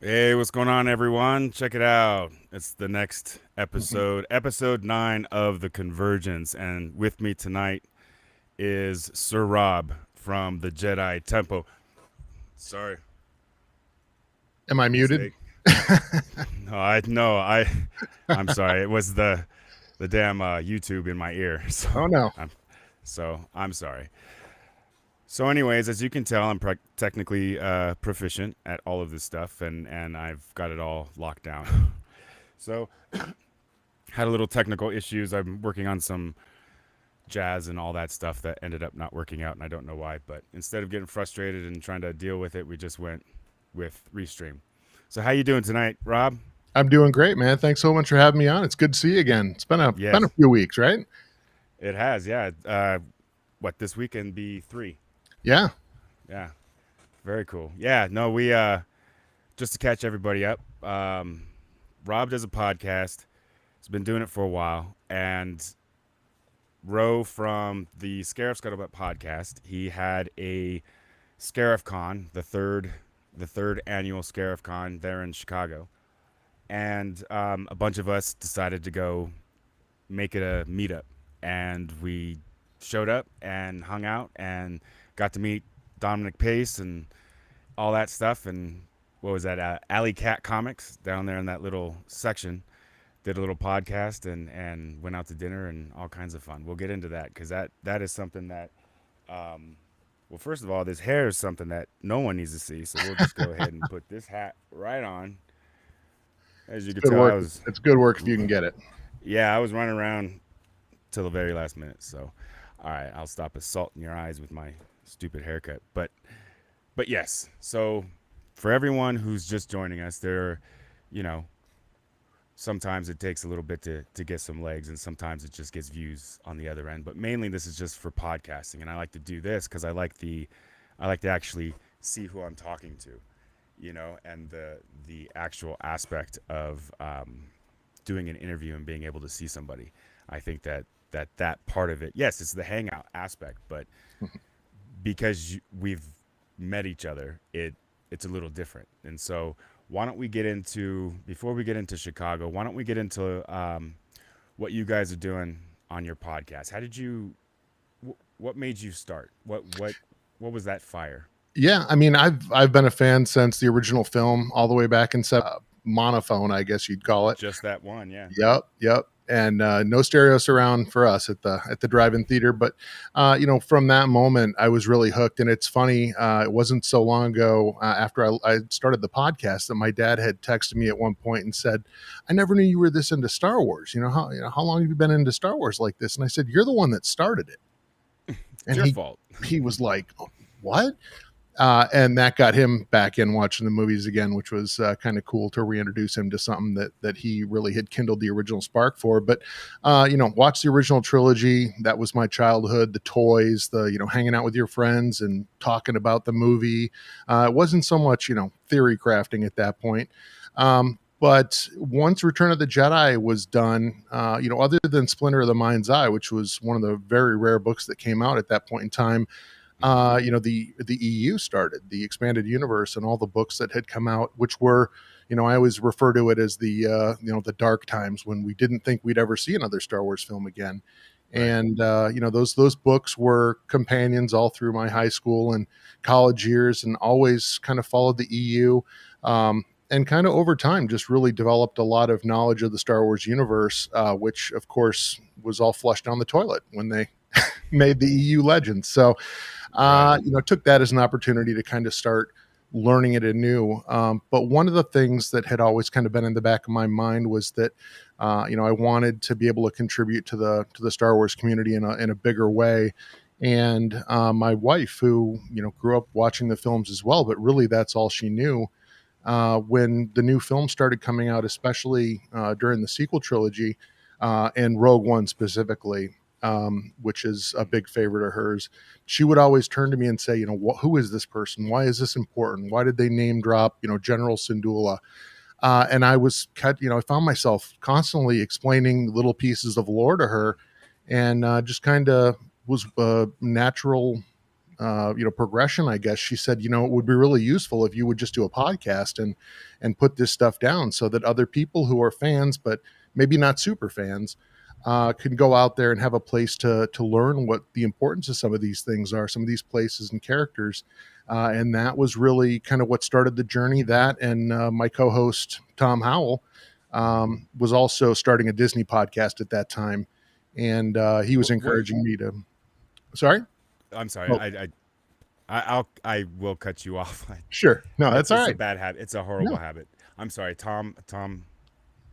Hey, what's going on, everyone? Check it out. It's the next episode, episode 9 of the Convergence. And with me tonight is Sir Rob from the Jedi Temple. Sorry, Am I muted? mistake. No, I'm sorry. It was the damn YouTube in my ear. Oh no. I'm sorry. So, anyways, as you can tell, I'm technically proficient at all of this stuff, and I've got it all locked down. So, had a little technical issues. I'm working on some jazz and all that stuff that ended up not working out, and I don't know why. But instead of getting frustrated and trying to deal with it, we just went with Restream. So, how you doing tonight, Rob? I'm doing great, man. Thanks so much for having me on. It's good to see you again. It's been a Yes, few weeks, right? it has. Yeah. What this weekend be 3? Yeah. Yeah. Very cool. Yeah. No, we just to catch everybody up. Rob does a podcast. He's been doing it for a while, and Ro from the Scarif Scuttlebutt podcast. He had a Scarif Con, the third annual Scarif Con there in Chicago, and a bunch of us decided to go make it a meetup, and we showed up and hung out and got to meet Dominic Pace and all that stuff. And what was that? Alley Cat Comics down there in that little section. Did a little podcast and went out to dinner and all kinds of fun. We'll get into that because that is something that, well, first of all, this hair is something that no one needs to see. So we'll just go ahead and put this hat right on. As you It's can good tell, I work. was, It's good work if you can get it. yeah, I was running around till the very last minute. So, all right, I'll stop assaulting your eyes with my stupid haircut. But yes. So for everyone who's just joining us, there, you know, sometimes it takes a little bit to get some legs, and sometimes it just gets views on the other end, but mainly this is just for podcasting. And I like to do this because I like to actually see who I'm talking to, and the actual aspect of doing an interview and being able to see somebody. I think that part of it, yes, it's the hangout aspect, but because we've met each other, it's a little different. And so, why don't we get into before we get into Chicago? Why don't we get into what you guys are doing on your podcast? How did you? What made you start? What was that fire? Yeah, I mean, I've been a fan since the original film, all the way back in monophone, I guess you'd call it. Just that one, yeah. Yep, yep. And no stereo surround for us at the drive-in theater, but from that moment, I was really hooked. And it's funny, it wasn't so long ago after I started the podcast that my dad had texted me at one point and said, "I never knew you were this into Star Wars. How long have you been into Star Wars like this?" And I said, "You're the one that started it." It's And your he fault. he was like, "What?" And that got him back in watching the movies again, which was kind of cool to reintroduce him to something that he really had kindled the original spark for. But watch the original trilogy. That was my childhood. The toys, the hanging out with your friends and talking about the movie. It wasn't so much theory crafting at that point. But once Return of the Jedi was done, other than Splinter of the Mind's Eye, which was one of the very rare books that came out at that point in time, Mm-hmm. the EU started, the expanded universe, and all the books that had come out, which were, I always refer to it as the dark times when we didn't think we'd ever see another Star Wars film again. Right. And those books were companions all through my high school and college years, and always kind of followed the EU. And kind of over time, just really developed a lot of knowledge of the Star Wars universe, which of course was all flushed down the toilet when they made the EU Legends. So Right. took that as an opportunity to kind of start learning it anew. But one of the things that had always kind of been in the back of my mind was that, I wanted to be able to contribute to the Star Wars community in a bigger way. And my wife, who grew up watching the films as well, but really that's all she knew. When the new film started coming out, especially during the sequel trilogy, and Rogue One specifically, which is a big favorite of hers, she would always turn to me and say, who is this person? Why is this important? Why did they name drop, General Syndulla? And I found myself constantly explaining little pieces of lore to her, and just kind of was a natural progression, I guess, she said, it would be really useful if you would just do a podcast and put this stuff down so that other people who are fans, but maybe not super fans, can go out there and have a place to learn what the importance of some of these things are, some of these places and characters. And that was really kind of what started the journey. That and my co-host Tom Howell was also starting a Disney podcast at that time, and he was encouraging me to. Sorry, I'm sorry. oh, I will cut you off. sure, no, that's all It's a right. bad habit. It's a horrible No. habit. I'm sorry, Tom.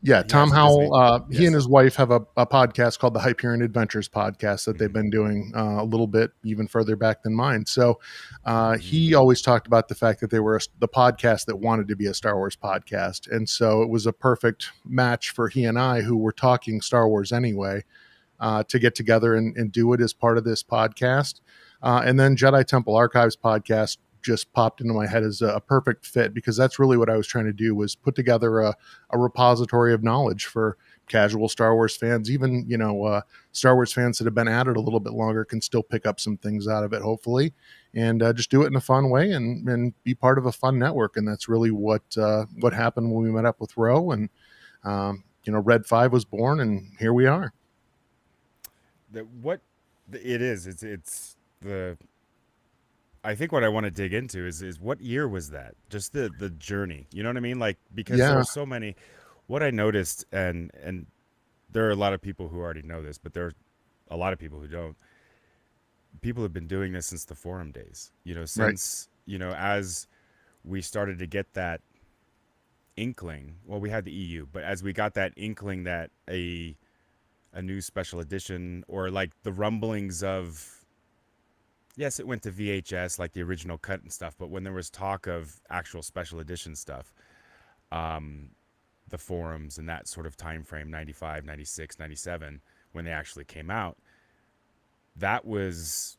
Yeah, He Tom has a Disney. Howell. He and Yes. his wife have a podcast called the Hyperion Adventures podcast that they've Mm-hmm. been doing a little bit even further back than mine. So he Mm. always talked about the fact that they were the podcast that wanted to be a Star Wars podcast, and so it was a perfect match for he and I, who were talking Star Wars anyway, to get together and do it as part of this podcast. And then Jedi Temple Archives podcast just popped into my head as a perfect fit, because that's really what I was trying to do, was put together a repository of knowledge for casual Star Wars fans. Even, Star Wars fans that have been at it a little bit longer can still pick up some things out of it, hopefully, and just do it in a fun way and be part of a fun network. And that's really what happened when we met up with Ro, and Red 5 was born, and here we are. What it is, it's the. I think what I want to dig into is what year was that? Just the journey. You know what I mean? Like, because there Yeah, are so many. What I noticed, and there are a lot of people who already know this, but there are a lot of people who don't. People have been doing this since the forum days. right. Since as we started to get that inkling. Well, we had the EU, but as we got that inkling that a new special edition, or like the rumblings of, yes, it went to VHS like the original cut and stuff, but when there was talk of actual special edition stuff, um, the forums and that sort of time frame, 95, 96, 97, when they actually came out, that was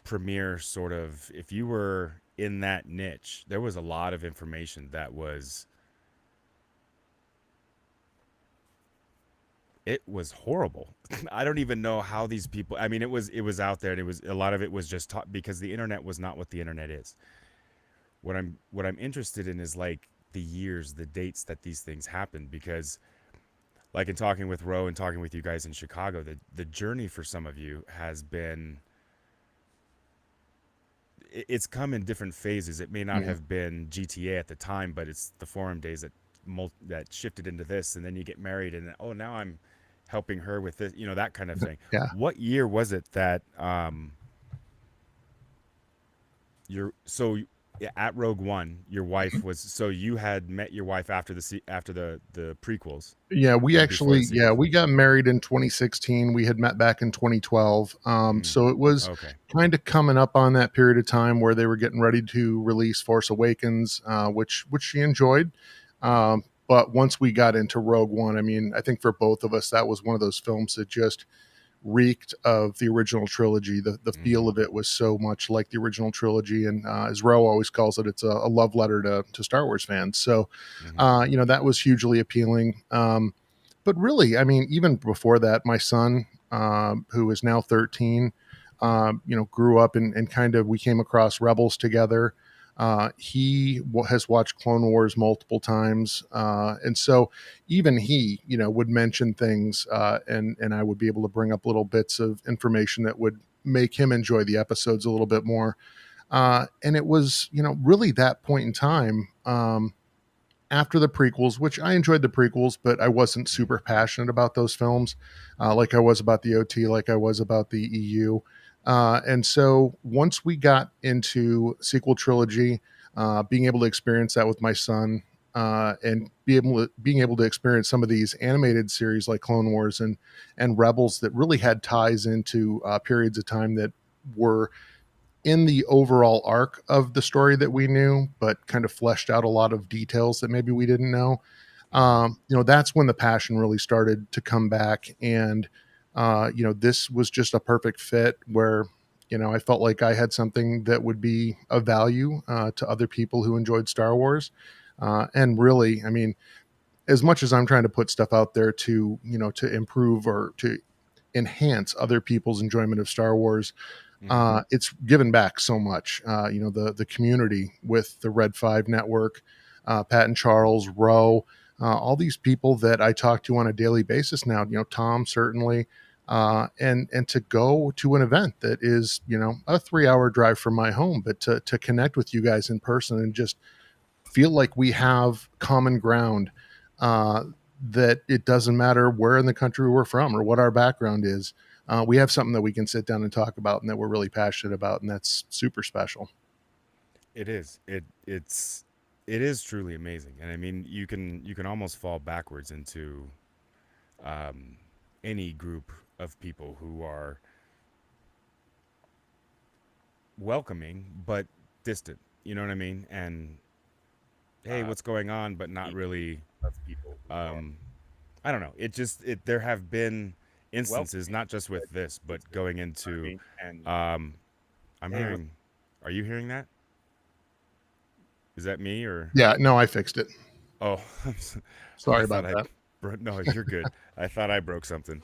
premiere sort of, if you were in that niche, there was a lot of information that was, it was horrible. I don't even know how these people, I mean, it was out there, and it was, a lot of it was just taught, because the internet was not what the internet is. What I'm interested in is like the years, the dates that these things happened, because like in talking with Ro and talking with you guys in Chicago, the journey for some of you has been, it's come in different phases. It may not Yeah. have been GTA at the time, but it's the forum days that shifted into this, and then you get married, and oh, now I'm helping her with this, that kind of thing. Yeah. What year was it that you're so at Rogue One, your wife was, so you had met your wife after the prequels, Yeah, we or before the actually, yeah, sequels? we got married in 2016. We had met back in 2012. Mm, So it was okay. kind of coming up on that period of time where they were getting ready to release Force Awakens, which she enjoyed. But once we got into Rogue One, I mean, I think for both of us, that was one of those films that just reeked of the original trilogy. The Mm-hmm. feel of it was so much like the original trilogy, and as Ro always calls it, it's a love letter to Star Wars fans. So Mm-hmm. that was hugely appealing. But really, I mean, even before that, my son, who is now 13, grew up and kind of, we came across Rebels together. He has watched Clone Wars multiple times, and so even he, would mention things, and I would be able to bring up little bits of information that would make him enjoy the episodes a little bit more. And it was, really that point in time, after the prequels, which I enjoyed the prequels, but I wasn't super passionate about those films, like I was about the OT, like I was about the EU. And so once we got into sequel trilogy, being able to experience that with my son, and being able to experience some of these animated series like Clone Wars and Rebels that really had ties into periods of time that were in the overall arc of the story that we knew, but kind of fleshed out a lot of details that maybe we didn't know. Mm-hmm. That's when the passion really started to come back. And, this was just a perfect fit where, I felt like I had something that would be of value to other people who enjoyed Star Wars. And really, I mean, as much as I'm trying to put stuff out there to, to improve or to enhance other people's enjoyment of Star Wars, It's given back so much. The community with the Red 5 network, Pat and Charles, Roe, all these people that I talk to on a daily basis now, Tom, certainly, and to go to an event that is, a 3-hour drive from my home, but to connect with you guys in person and just feel like we have common ground, that it doesn't matter where in the country we're from or what our background is. We have something that we can sit down and talk about and that we're really passionate about. And that's super special. It is. It is truly amazing. And I mean, you can almost fall backwards into any group of people who are welcoming but distant. You know what I mean? And hey, what's going on? But not really. Um, I don't know. There have been instances, not just with this, but going into. I'm hearing. Are you hearing that? Is that me or? Yeah, no, I fixed it. Oh, Sorry about that. No, you're good. I thought I broke something.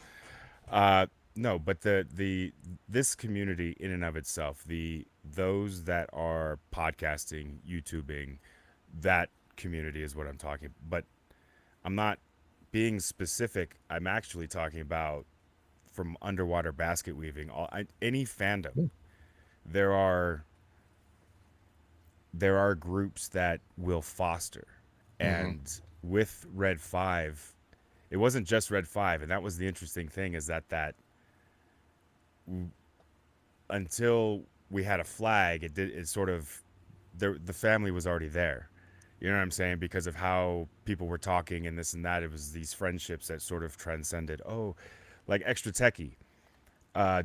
No, but this community in and of itself, those that are podcasting, YouTubing, that community is what I'm talking. But I'm not being specific. I'm actually talking about from underwater basket weaving, any fandom. There are groups that will foster, and with Red 5, it wasn't just Red 5, and that was the interesting thing, is that until we had a flag, it sort of, the family was already there. You know what I'm saying? Because of how people were talking and this and that, it was these friendships that sort of transcended. Oh, like extra techie,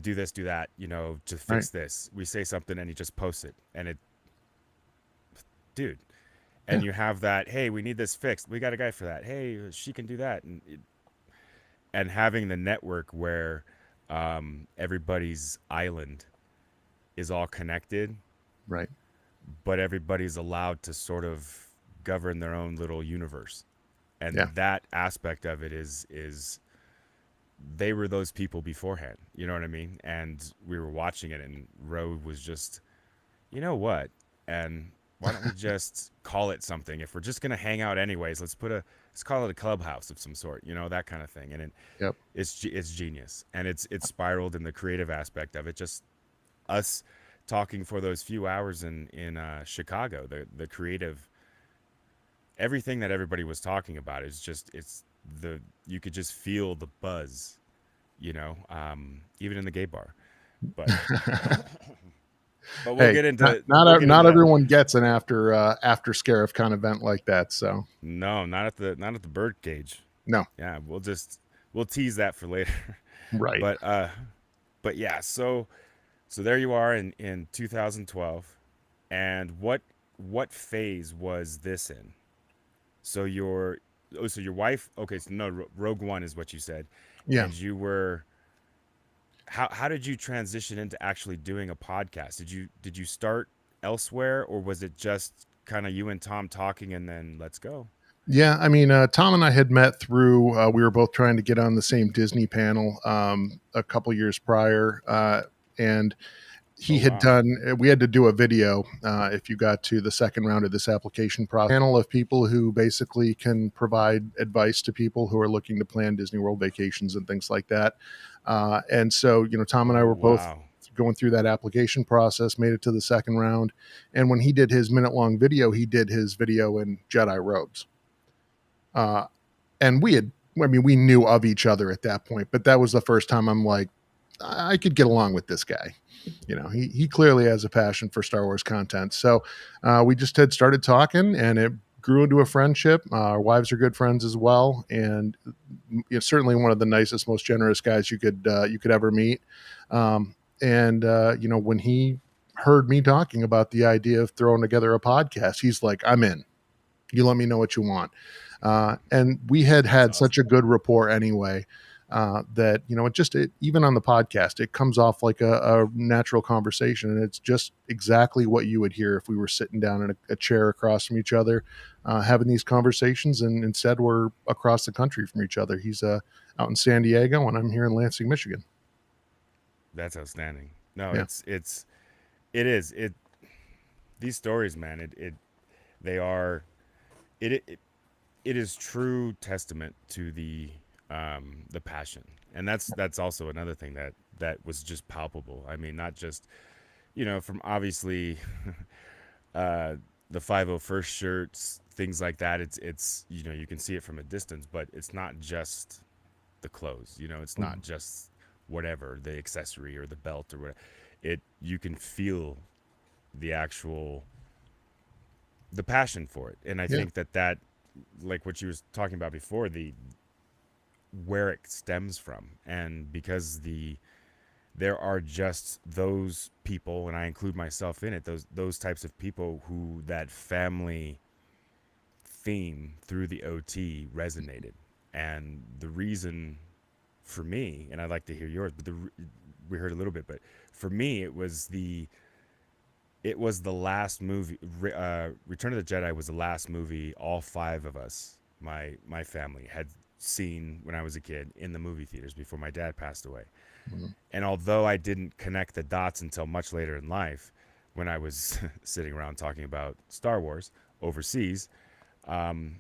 do this, do that, to fix this. We say something and he just posts it, and dude. And you have that, hey, we need this fixed. We got a guy for that. Hey, she can do that. And having the network where everybody's island is all connected. Right. But everybody's allowed to sort of govern their own little universe. And that aspect of it is they were those people beforehand. You know what I mean? And we were watching it, and Roe was just, you know what? And why don't we just call it something? If we're just going to hang out anyways, let's call it a clubhouse of some sort, that kind of thing. And it's genius. And it's spiraled in the creative aspect of it. Just us talking for those few hours in Chicago, the creative, everything that everybody was talking about is just, you could just feel the buzz, even in the gay bar. But but we'll get into not everyone gets an after scare kind of event like that. So no, not at the bird cage. No. Yeah, we'll tease that for later. Right. But yeah, so there you are in 2012, and what phase was this in? So your wife, okay, so no, Rogue One is what you said. Yeah. And you were, how did you transition into actually doing a podcast? Did you start elsewhere, or was it just kind of you and Tom talking and then let's go? Yeah, I mean, Tom and I had met through, we were both trying to get on the same Disney panel a couple years prior, and he had done, we had to do a video if you got to the second round of this application process, panel of people who basically can provide advice to people who are looking to plan Disney World vacations and things like that. And so, Tom and I were both going through that application process, made it to the second round. And when he did his minute-long video, he did his video in Jedi robes. And we knew of each other at that point, but that was the first time I'm like, I could get along with this guy. He clearly has a passion for Star Wars content. So we just had started talking, and it grew into a friendship. Our wives are good friends as well, and certainly one of the nicest, most generous guys you could ever meet. When he heard me talking about the idea of throwing together a podcast, he's like, "I'm in. You let me know what you want." And we had awesome. Such a good rapport anyway. That even on the podcast, it comes off like a natural conversation, and it's just exactly what you would hear if we were sitting down in a chair across from each other, having these conversations. And instead, we're across the country from each other. He's out in San Diego, and I'm here in Lansing, Michigan. That's outstanding. No, Yeah. it is. These stories, man, they are it it is true testament to the passion. And that's also another thing that was just palpable. I mean, not just, from obviously uh the 501st shirts, things like that. It's you can see it from a distance, but it's not just the clothes, it's Mhm. not just whatever, the accessory or the belt or whatever. You can feel the actual the passion for it. And I Yeah. think that like what you was talking about before, the where it stems from. And because there are just those people, and I include myself in it, those types of people who that family theme through the OT resonated. And the reason for me, and I'd like to hear yours, but we heard a little bit, but for me it was the last movie. Return of the Jedi was the last movie all five of us, my family, had seen when I was a kid in the movie theaters before my dad passed away. Mhm. And although I didn't connect the dots until much later in life, when I was sitting around talking about Star Wars overseas, um,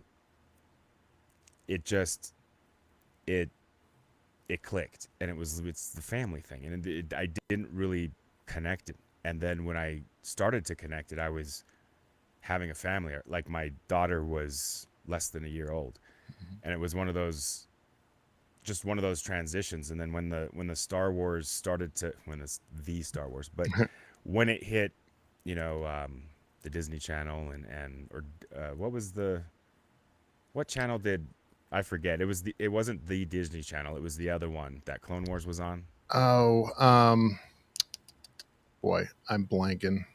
it just it it clicked, and it's the family thing, and I didn't really connect it. And then when I started to connect it, I was having a family. Like, my daughter was less than a year old, and it was one of those transitions. And then when the Star Wars started to when the Star Wars, but when it hit, you know, the Disney Channel and or what channel did I forget? It wasn't the Disney Channel. It was the other one that Clone Wars was on. Oh, boy, I'm blanking.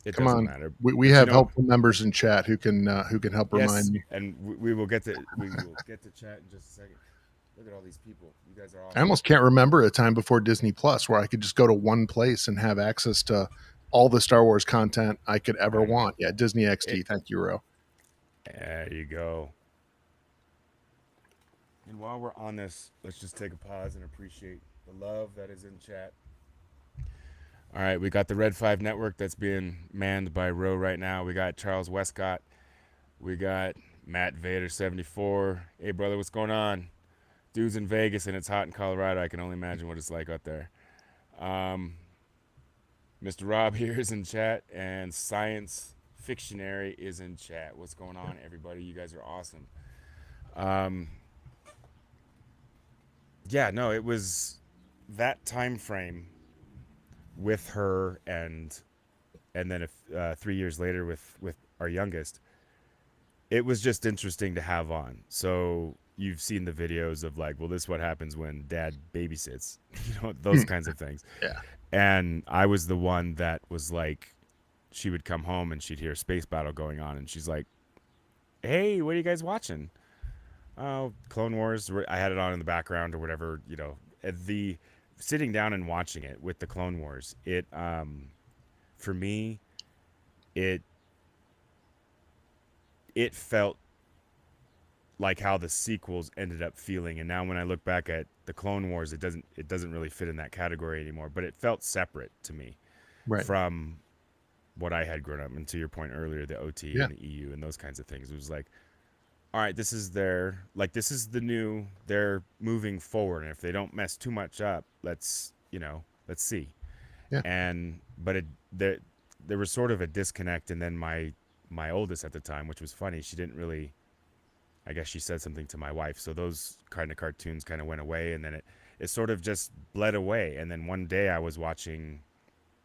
It Come doesn't on. matter, We but have helpful members in chat who can help remind yes, me. and we will get to chat in just a second. Look at all these people. You guys are I awesome. almost can't remember a time before Disney Plus where I could just go to one place and have access to all the Star Wars content I could ever I know. want. Yeah, Disney It. XD. Thank you, Ro. There you go. And while we're on this, let's just take a pause and appreciate the love that is in chat. All right, we got the Red 5 network that's being manned by Ro right now. We got Charles Westcott. We got Matt Vader 74. Hey, brother, what's going on? Dude's in Vegas and it's hot in Colorado. I can only imagine what it's like out there. Um, Mr. Rob here is in chat, and Science Fictionary is in chat. What's going on, everybody? You guys are awesome. Um, yeah, no, it was that time frame with her, and then 3 years later with our youngest. It was just interesting to have on. So you've seen the videos of, like, well, this is what happens when dad babysits, those kinds of things. Yeah. And I was the one that was like, she would come home and she'd hear a space battle going on, and she's like, "Hey, what are you guys watching?" "Oh, Clone Wars." I had it on in the background or whatever. The sitting down and watching it with the Clone Wars, for me, it it felt like how the sequels ended up feeling. And now when I look back at the Clone Wars, it doesn't really fit in that category anymore, but it felt separate to me Right. from what I had grown up. And to your point earlier, the OT Yeah. and the EU and those kinds of things, it was like, all right, they're moving forward, and if they don't mess too much up, let's see. Yeah. And but there was sort of a disconnect. And then my oldest at the time, which was funny, she didn't really, I guess she said something to my wife, so those kind of cartoons kind of went away, and then it sort of just bled away. And then one day I was watching,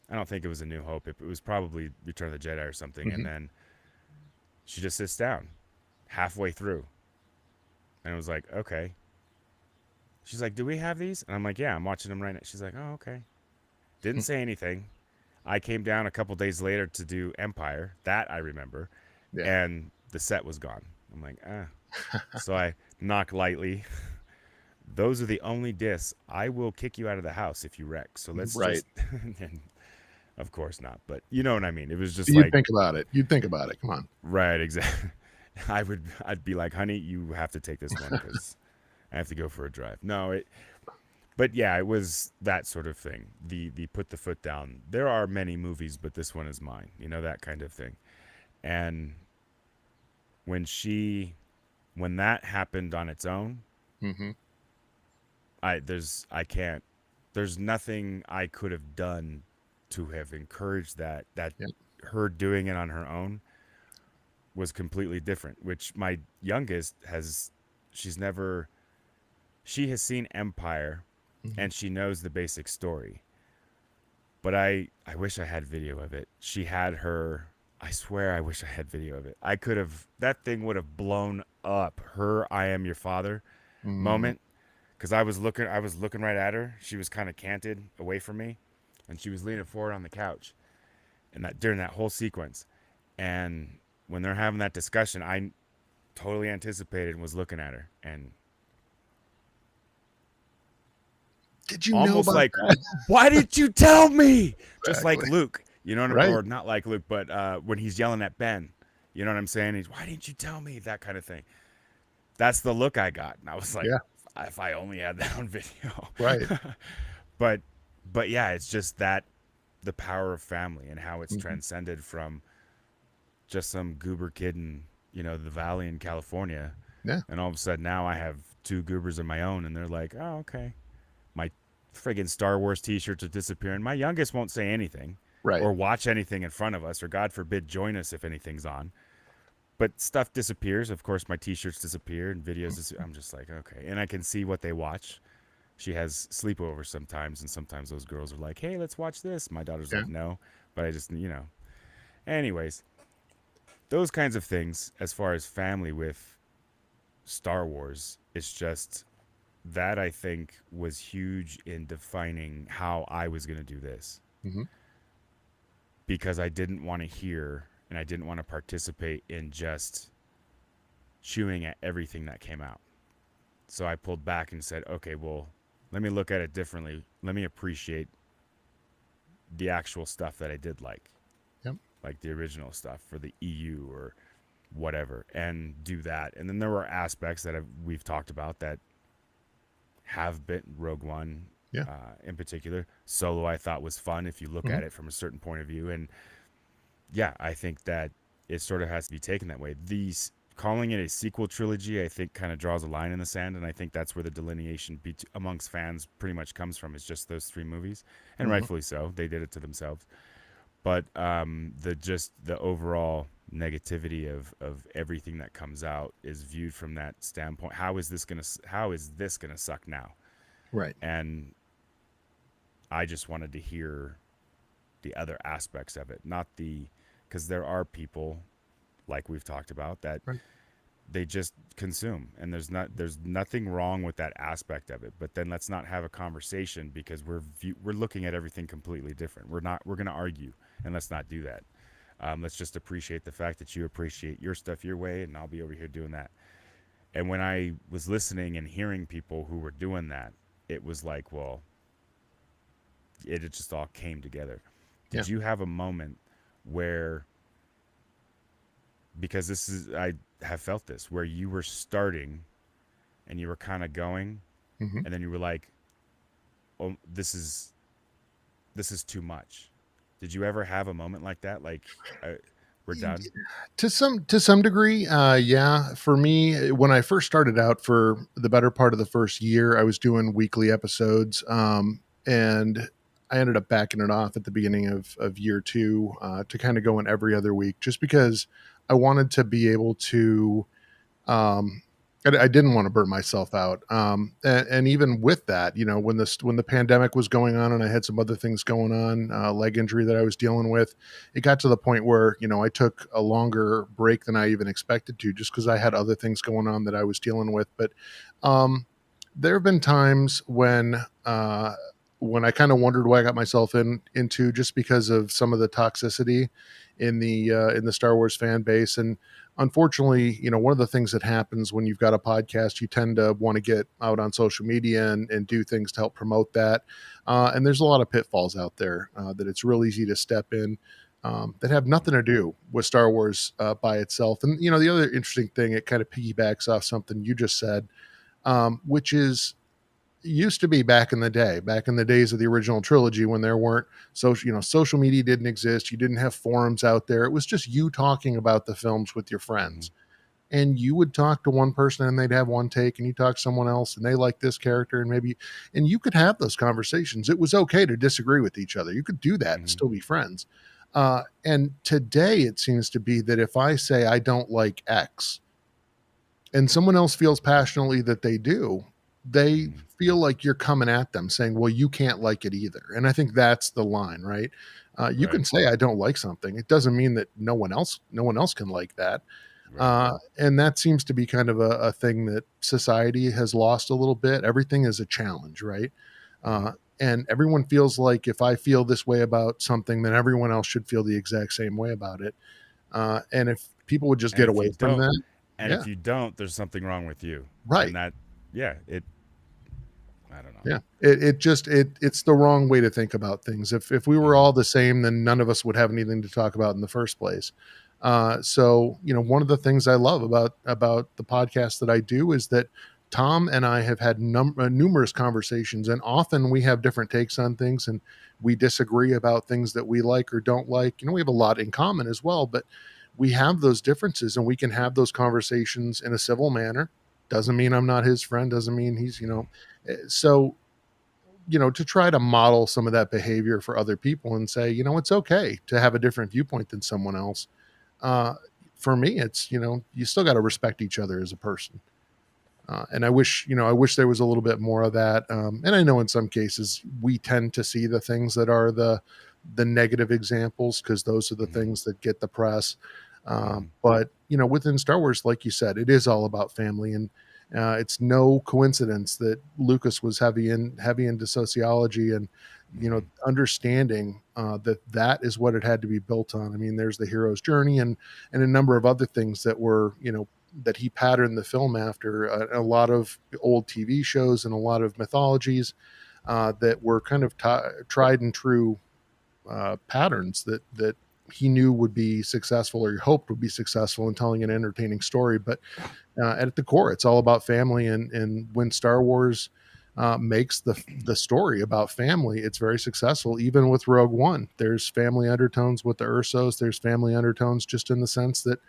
I don't think it was A New Hope, it was probably Return of the Jedi or something, Hmm. and then she just sits down halfway through, and it was like, okay. She's like, "Do we have these?" And I'm like, "Yeah, I'm watching them right now." She's like, "Oh, okay." Didn't say anything. I came down a couple days later to do Empire, that I remember, Yeah. and the set was gone. I'm like, ah. So I knock lightly. "Those are the only discs. I will kick you out of the house if you wreck. So let's Right. just." And of course not, but you know what I mean. It was just You'd like, think about it. You'd think about it. Come on. right, exactly. I'd be like, "Honey, you have to take this one because I have to go for a drive." No, But yeah, it was that sort of thing. The put the foot down. There are many movies, but this one is mine. You know, that kind of thing. And when she when that happened on its own, Mm-hmm. I can't there's nothing I could have done to have encouraged that Yeah. her doing it on her own was completely different, which my youngest has she's never she has seen Empire Mm-hmm. and she knows the basic story. But I wish I had video of it. She had her I swear I wish I had video of it. I could have that thing would have blown up her I am your father Mm-hmm. moment because I was looking right at her. She was kind of canted away from me and she was leaning forward on the couch and that during that whole sequence. And when they're having that discussion, I totally anticipated and was looking at her and Did you know almost about like, that? why didn't you tell me? Just like Exactly. Luke, you know, Right. or not like Luke, but when he's yelling at Ben, you know what I'm saying? He's, why didn't you tell me? That kind of thing. That's the look I got, and I was like, Yeah. if I only had that on video. Right. but, but yeah, it's just that the power of family and how it's Mm-hmm. transcended from just some goober kid in the valley in California, Yeah. and all of a sudden now I have two goobers of my own, and they're like, oh okay, my friggin' Star Wars T-shirts are disappearing. My youngest won't say anything Right. or watch anything in front of us, or God forbid, join us if anything's on. But stuff disappears. Of course, my T-shirts disappear and videos. I'm just like, okay, and I can see what they watch. She has sleepovers sometimes, and sometimes those girls are like, "Hey, let's watch this." My daughter's Yeah. like, "No," but I just, Anyways, those kinds of things as far as family with Star Wars, it's just that I think was huge in defining how I was going to do this Mm-hmm. because I didn't want to hear and I didn't want to participate in just chewing at everything that came out. So I pulled back and said, okay, well, let me look at it differently. Let me appreciate the actual stuff that I did Yep. like the original stuff for the EU or whatever, and do that. And then there were aspects that we've talked about that have been Rogue One Yeah. in particular. Solo I thought was fun if you look Mm-hmm. at it from a certain point of view. And yeah, I think that it sort of has to be taken that way. These calling it a sequel trilogy, I think, kind of draws a line in the sand, and I think that's where the delineation amongst fans pretty much comes from. Is just those three movies, and Mm-hmm. rightfully so. They did it to themselves. But the overall negativity of everything that comes out is viewed from that standpoint. How is this gonna suck now? Right. And I just wanted to hear the other aspects of it, not the because there are people like we've talked about that Right. they just consume, and there's nothing wrong with that aspect of it. But then let's not have a conversation because we're looking at everything completely different. We're going to argue, and let's not do that. Let's just appreciate the fact that you appreciate your stuff your way, and I'll be over here doing that. And when I was listening and hearing people who were doing that, it was like, well, it just all came together. Yeah. Did you have a moment where, because I have felt this, where you were starting and you were kind of going, Mm-hmm. and then you were like, oh, this is too much. Did you ever have a moment like that? Like, we're done? To some degree, yeah. For me, when I first started out, for the better part of the first year, I was doing weekly episodes, and I ended up backing it off at the beginning of year two, to kind of go in every other week, just because I wanted to be able to. Um, I didn't want to burn myself out, and even with that, when the pandemic was going on and I had some other things going on, leg injury that I was dealing with, it got to the point where I took a longer break than I even expected to, just because I had other things going on that I was dealing with. But um, there have been times when I kind of wondered what I got myself into, just because of some of the toxicity in the Star Wars fan base. And unfortunately, one of the things that happens when you've got a podcast, you tend to want to get out on social media and do things to help promote that. And there's a lot of pitfalls out there that it's real easy to step in, that have nothing to do with Star Wars by itself. And the other interesting thing, it kind of piggybacks off something you just said, which is used to be back in the day, back in the days of the original trilogy, when there weren't social media didn't exist. You didn't have forums out there. It was just you talking about the films with your Mm-hmm. friends, and you would talk to one person and they'd have one take, and you talk to someone else and they like this character, and you could have those conversations. It was okay to disagree with each other. You could do that and Mm-hmm. still be friends. And today it seems to be that if I say I don't like X and someone else feels passionately that they do, they Mm-hmm. feel like you're coming at them saying, well, you can't like it either. And I think that's the line, right? You Right. can say I don't like something. It doesn't mean that no one else can like that. Right. And that seems to be kind of a thing that society has lost a little bit. Everything is a challenge, right? Mm-hmm. And everyone feels like if I feel this way about something, then everyone else should feel the exact same way about it. And if people would just And get if away you from don't, that, and yeah, if you don't, there's something wrong with you. And right. that, yeah, I don't know. Yeah, it's the wrong way to think about things. If we were Mm-hmm. all the same, then none of us would have anything to talk about in the first place. So one of the things I love about the podcast that I do is that Tom and I have had numerous conversations, and often we have different takes on things, and we disagree about things that we like or don't like. We have a lot in common as well, but we have those differences, and we can have those conversations in a civil manner. Doesn't mean I'm not his friend. Doesn't mean so to try to model some of that behavior for other people and say, it's okay to have a different viewpoint than someone else. Uh, for me, it's, you still got to respect each other as a person. And I wish there was a little bit more of that. And I know in some cases we tend to see the things that are the negative examples, because those are the Mm-hmm. things that get the press. Mm-hmm. But within Star Wars, like you said, it is all about family, and it's no coincidence that Lucas was heavy into sociology, and Mm-hmm. understanding that is what it had to be built on. I mean, there's the hero's journey, and a number of other things that were that he patterned the film after, a lot of old TV shows and a lot of mythologies that were kind of tried and true patterns that he knew would be successful, or he hoped would be successful in telling an entertaining story. But at the core, it's all about family. And when Star Wars makes the story about family, it's very successful. Even with Rogue One, there's family undertones with the Ursos. There's family undertones just in the sense that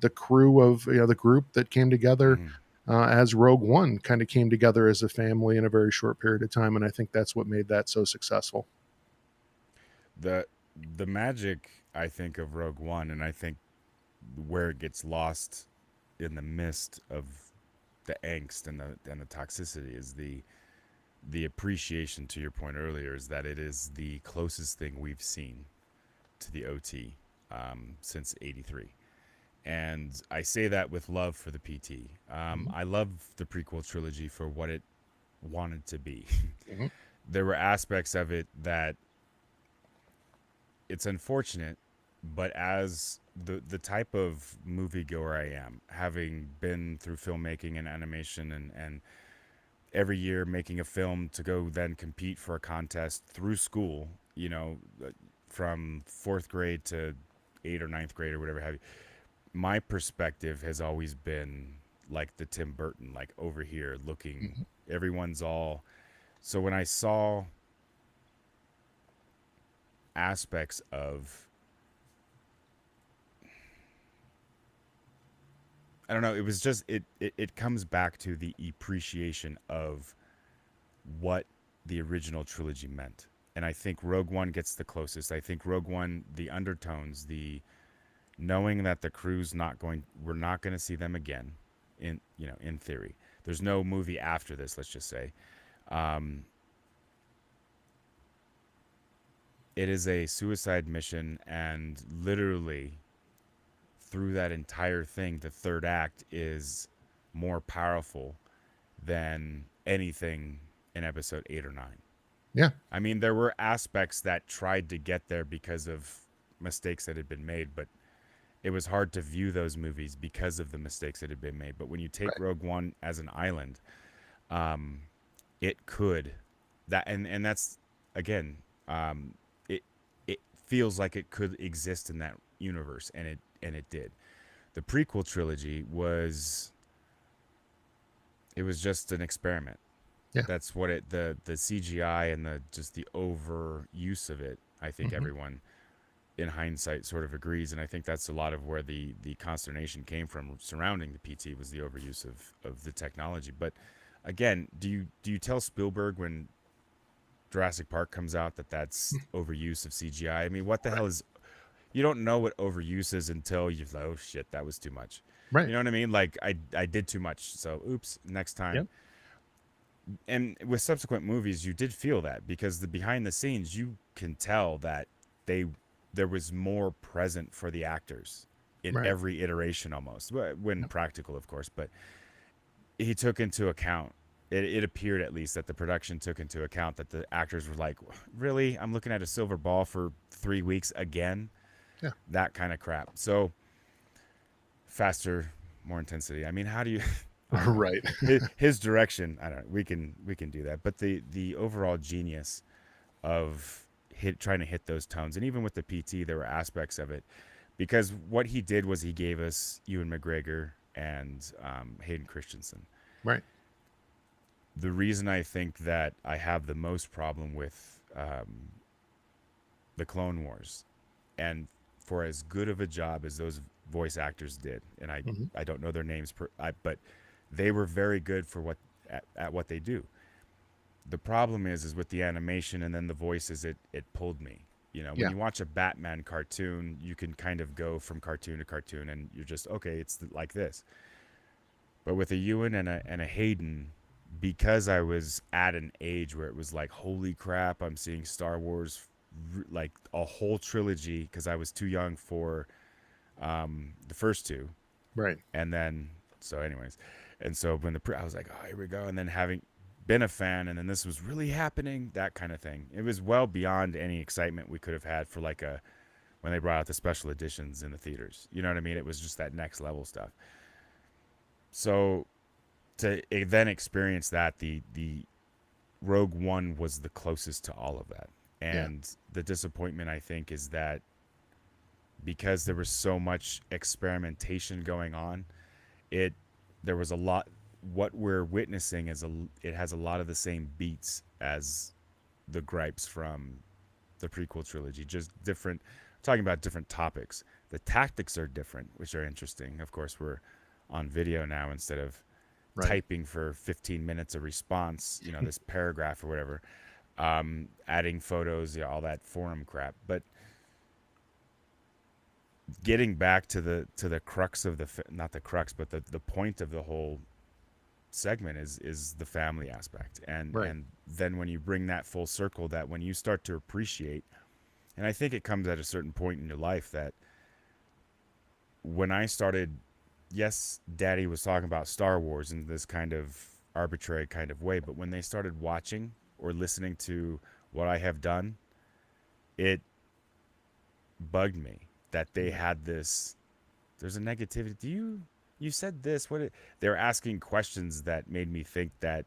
the crew of the group that came together Mm-hmm. as Rogue One kind of came together as a family in a very short period of time, and I think that's what made that so successful. The the magic, I think, of Rogue One, and I think where it gets lost in the mist of the angst and the toxicity is the appreciation, to your point earlier, is that it is the closest thing we've seen to the OT since '83. And I say that with love for the PT. Mhm. I love the prequel trilogy for what it wanted to be. Mhm. There were aspects of it that it's unfortunate, but as the type of moviegoer I am, having been through filmmaking and animation and every year making a film to go then compete for a contest through school, from fourth grade to eighth or ninth grade or whatever have you, my perspective has always been like the Tim Burton, like over here looking, Mhm. everyone's all. So when I saw aspects of, I don't know, it was just it comes back to the appreciation of what the original trilogy meant. And I think Rogue One gets the closest. I think Rogue One, the undertones, the knowing that the crew's not going, we're not going to see them again, in theory. There's no movie after this, let's just say. Um, it is a suicide mission, and literally through that entire thing, the third act is more powerful than anything in episode 8 or 9. Yeah. I mean, there were aspects that tried to get there because of mistakes that had been made, but it was hard to view those movies because of the mistakes that had been made. But when you take Right. Rogue One as an island, um, it could and that's again, it it feels like it could exist in that universe, and it did. The prequel trilogy was, it was just an experiment. Yeah. That's what the CGI and the just the overuse of it. I think Hmm. everyone in hindsight sort of agrees, and I think that's a lot of where the consternation came from surrounding the PT was the overuse of the technology. But again, do you tell Spielberg when Jurassic Park comes out that that's overuse of CGI? I mean, what the hell Right. is, you don't know what overuse is until you're like, oh shit, that was too much. Right. You know what I mean? Like I did too much, so oops, next time. Yep. And with subsequent movies, you did feel that because the behind the scenes, you can tell that they there was more present for the actors in Right. every iteration almost, when Yep. practical, of course. But he took into account. It appeared at least that the production took into account that the actors were like, really, I'm looking at a silver ball for 3 weeks again, Yeah. that kind of crap. So faster, more intensity. I mean, how do you? I don't know. Right. His direction. I don't know. We can do that, but the overall genius of trying to hit those tones, and even with the PT, there were aspects of it because what he did was he gave us Ewan McGregor and Hayden Christensen. Right. The reason I think that I have the most problem with the Clone Wars, and for as good of a job as those voice actors did, and I Hmm. I don't know their names, but they were very good for at what they do. The problem is with the animation and then the voices, it pulled me. You know, when Yeah. you watch a Batman cartoon, you can kind of go from cartoon to cartoon, and you're just okay. It's like this. But with a Ewan and a Hayden, because I was at an age where it was like, holy crap, I'm seeing Star Wars, like a whole trilogy, because I was too young for the first two, Right. and then so anyways, and so when I was like, oh, here we go, and then having been a fan, and then this was really happening, that kind of thing. It was well beyond any excitement we could have had for like a when they brought out the special editions in the theaters. You know what I mean? It was just that next level stuff. So to then experience that, the Rogue One was the closest to all of that. Yeah. And the disappointment, I think, is that because there was so much experimentation going on, it there was a lot. What we're witnessing is it has a lot of the same beats as the gripes from the prequel trilogy, just different. Talking about different topics. The tactics are different, which are interesting. Of course, we're on video now instead of Right. typing for 15 minutes a response, this paragraph or whatever, adding photos, all that forum crap. But getting back to the crux of not the crux, but the point of the whole segment is the family aspect, and Right. and then when you bring that full circle, that when you start to appreciate, and I think it comes at a certain point in your life that when I started, yes, Daddy was talking about Star Wars in this kind of arbitrary kind of way, but when they started watching or listening to what I have done, it bugged me that they Yeah. had this. There's a negativity. You said this? They're asking questions that made me think that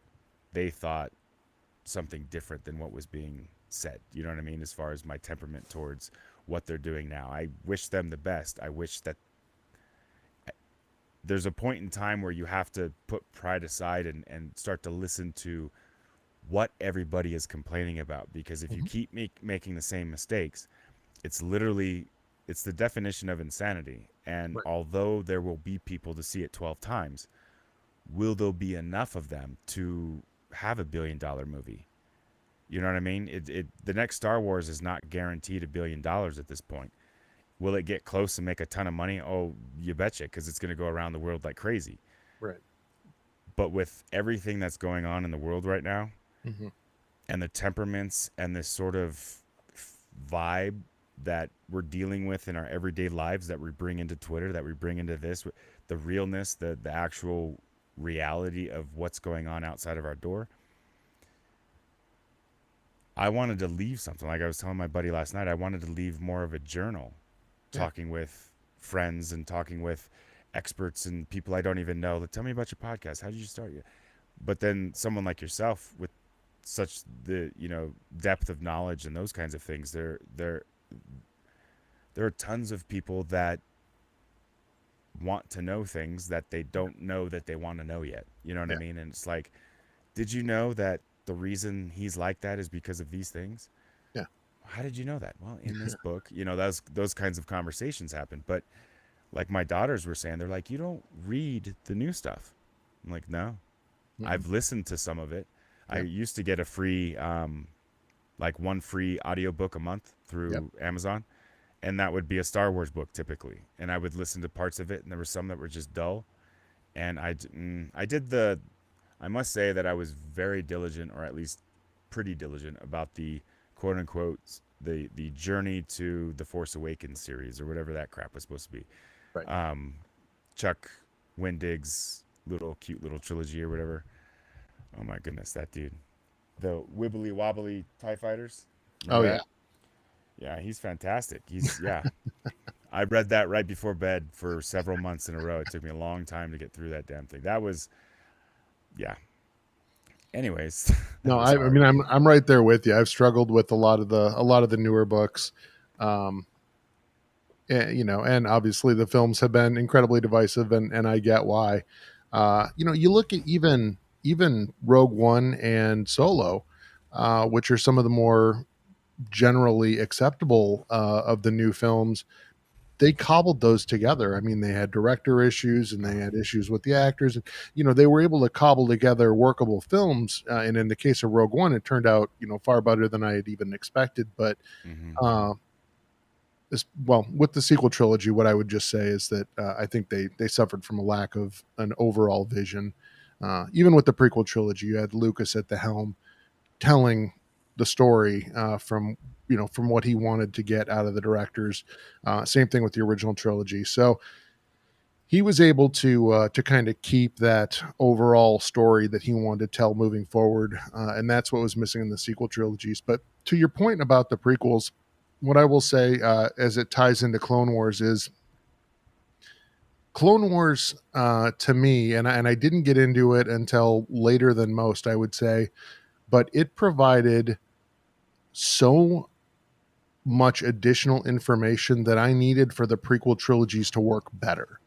they thought something different than what was being said. You know what I mean? As far as my temperament towards what they're doing now, I wish them the best. I wish that there's a point in time where you have to put pride aside and start to listen to what everybody is complaining about, because if you Hmm. keep making the same mistakes, it's the definition of insanity. And Right. although there will be people to see it 12 times, will there be enough of them to have $1 billion movie? You know what I mean? The next Star Wars is not guaranteed $1 billion at this point. Will it get close and make a ton of money? Oh, you betcha, because it's going to go around the world like crazy. Right. But with everything that's going on in the world right now, Hmm. and the temperaments and this sort of vibe that we're dealing with in our everyday lives, that we bring into Twitter, that we bring into this, the realness, the actual reality of what's going on outside of our door. I wanted to leave something. Like I was telling my buddy last night, I wanted to leave more of a journal, Yeah. talking with friends and talking with experts and people I don't even know. Like, tell me about your podcast. How did you start it? But then someone like yourself with such the depth of knowledge and those kinds of things, there are tons of people that want to know things that they don't know that they want to know yet. You know what I Yeah. mean? And it's like did you know that the reason he's like that is because of these things? Yeah. How did you know that? Well, in this book, those kinds of conversations happen. But like my daughters were saying, they're like, you don't read the new stuff. I'm like, no, Mm-mm. I've listened to some of it. I Yep. used to get a free, like one free audiobook a month Yep. through Amazon, and that would be a Star Wars book typically. And I would listen to parts of it, and there were some that were just dull. And I did the, I must say that I was very diligent, or at least pretty diligent, about the quote unquote the journey to the Force Awakens series or whatever that crap was supposed to be. Right. Chuck Wendig's little cute little trilogy or whatever. Oh my goodness, that dude. The wibbly wobbly TIE fighters. Oh Remember yeah. that? Yeah, he's fantastic. Yeah. I read that right before bed for several months in a row. It took me a long time to get through that damn thing. That was, yeah. Anyways, that No, was I mean hard. I'm right there with you. I've struggled with a lot of the newer books. Um, and obviously the films have been incredibly divisive, and I get why. You look at even Rogue One and Solo, which are some of the more generally acceptable of the new films. They cobbled those together. I mean, they had director issues and they had issues with the actors. And, they were able to cobble together workable films. And in the case of Rogue One, it turned out, far better than I had even expected. But Mm-hmm. uh, well, with the sequel trilogy, what I would just say is that I think they suffered from a lack of an overall vision. Even with the prequel trilogy, you had Lucas at the helm telling the story from what he wanted to get out of the directors. Same thing with the original trilogy. So he was able to kind of keep that overall story that he wanted to tell moving forward, and that's what was missing in the sequel trilogies. But to your point about the prequels, what I will say as it ties into Clone Wars is Clone Wars to me, and I didn't get into it until later than most, I would say, but it provided so much additional information that I needed for the prequel trilogies to work better.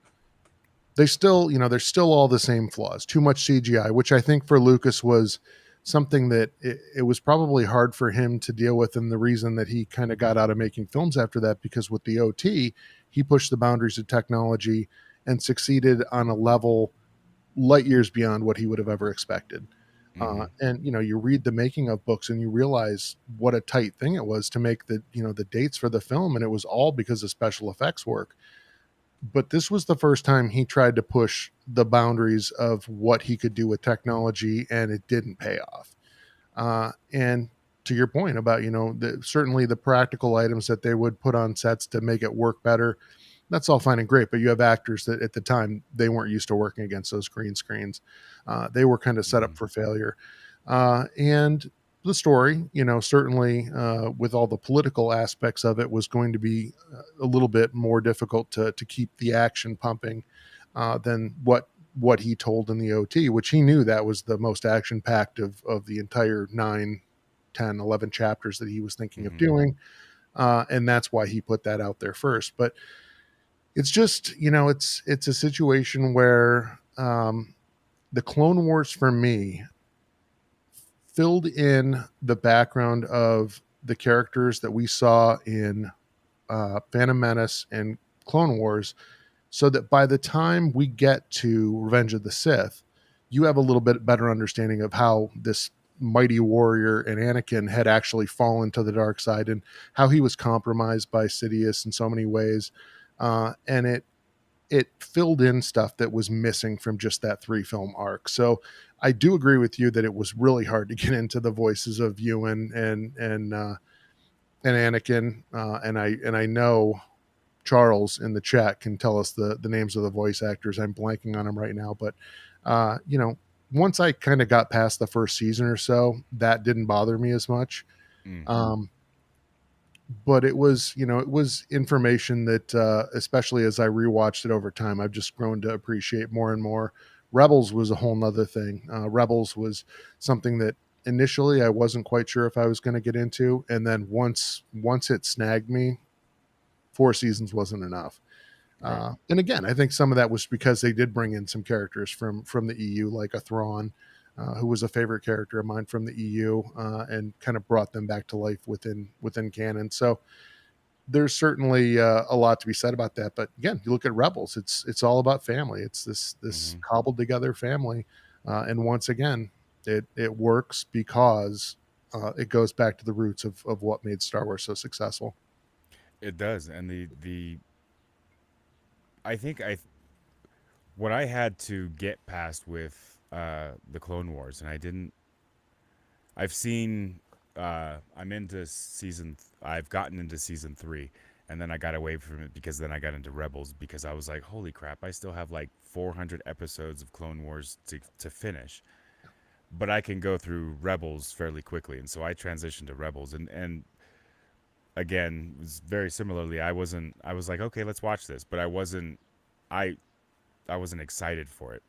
They still, they're still all the same flaws. Too much CGI, which I think for Lucas was something that it was probably hard for him to deal with, and the reason that he kind of got out of making films after that, because with the OT, he pushed the boundaries of technology and succeeded on a level light years beyond what he would have ever expected. Mm-hmm. And you read the making of books and you realize what a tight thing it was to make the dates for the film, and it was all because of special effects work. But this was the first time he tried to push the boundaries of what he could do with technology, and it didn't pay off. And to your point about certainly the practical items that they would put on sets to make it work better, that's all fine and great, but you have actors that at the time they weren't used to working against those green screens. They were kind of set Mm-hmm. up for failure. And the story, certainly with all the political aspects of it, was going to be a little bit more difficult to keep the action pumping than what he told in the OT, which he knew that was the most action packed of the entire 9, 10, 11 chapters that he was thinking of Mm-hmm. doing. And that's why he put that out there first. But it's just it's a situation where the Clone Wars for me filled in the background of the characters that we saw in Phantom Menace and Clone Wars, so that by the time we get to Revenge of the Sith, you have a little bit better understanding of how this mighty warrior and Anakin had actually fallen to the dark side, and how he was compromised by Sidious in so many ways. And it filled in stuff that was missing from just that 3-film arc. So I do agree with you that it was really hard to get into the voices of Ewan and Anakin. And I know Charles in the chat can tell us the names of the voice actors. I'm blanking on them right now, but uh, you know, once I kind of got past the first season or so, that didn't bother me as much. Mm. But it was information that, especially as I rewatched it over time, I've just grown to appreciate more and more. Rebels was a whole nother thing. Rebels was something that initially I wasn't quite sure if I was going to get into, and then once it snagged me, 4 seasons wasn't enough. Right. And again, I think some of that was because they did bring in some characters from the EU, like a Thrawn, who was a favorite character of mine from the EU, and kind of brought them back to life within canon. So there's certainly a lot to be said about that. But again, you look at Rebels; it's all about family. It's this Hmm. cobbled together family, and once again, it works because it goes back to the roots of what made Star Wars so successful. It does, and the I think I what I had to get past with the Clone Wars, and I didn't. I've seen. I'm into season. I've gotten into season 3, and then I got away from it because then I got into Rebels because I was like, holy crap! I still have like 400 episodes of Clone Wars to finish, but I can go through Rebels fairly quickly, and so I transitioned to Rebels, and again, it was very similarly. I wasn't. I was like, okay, let's watch this, but I wasn't. I I wasn't excited for it.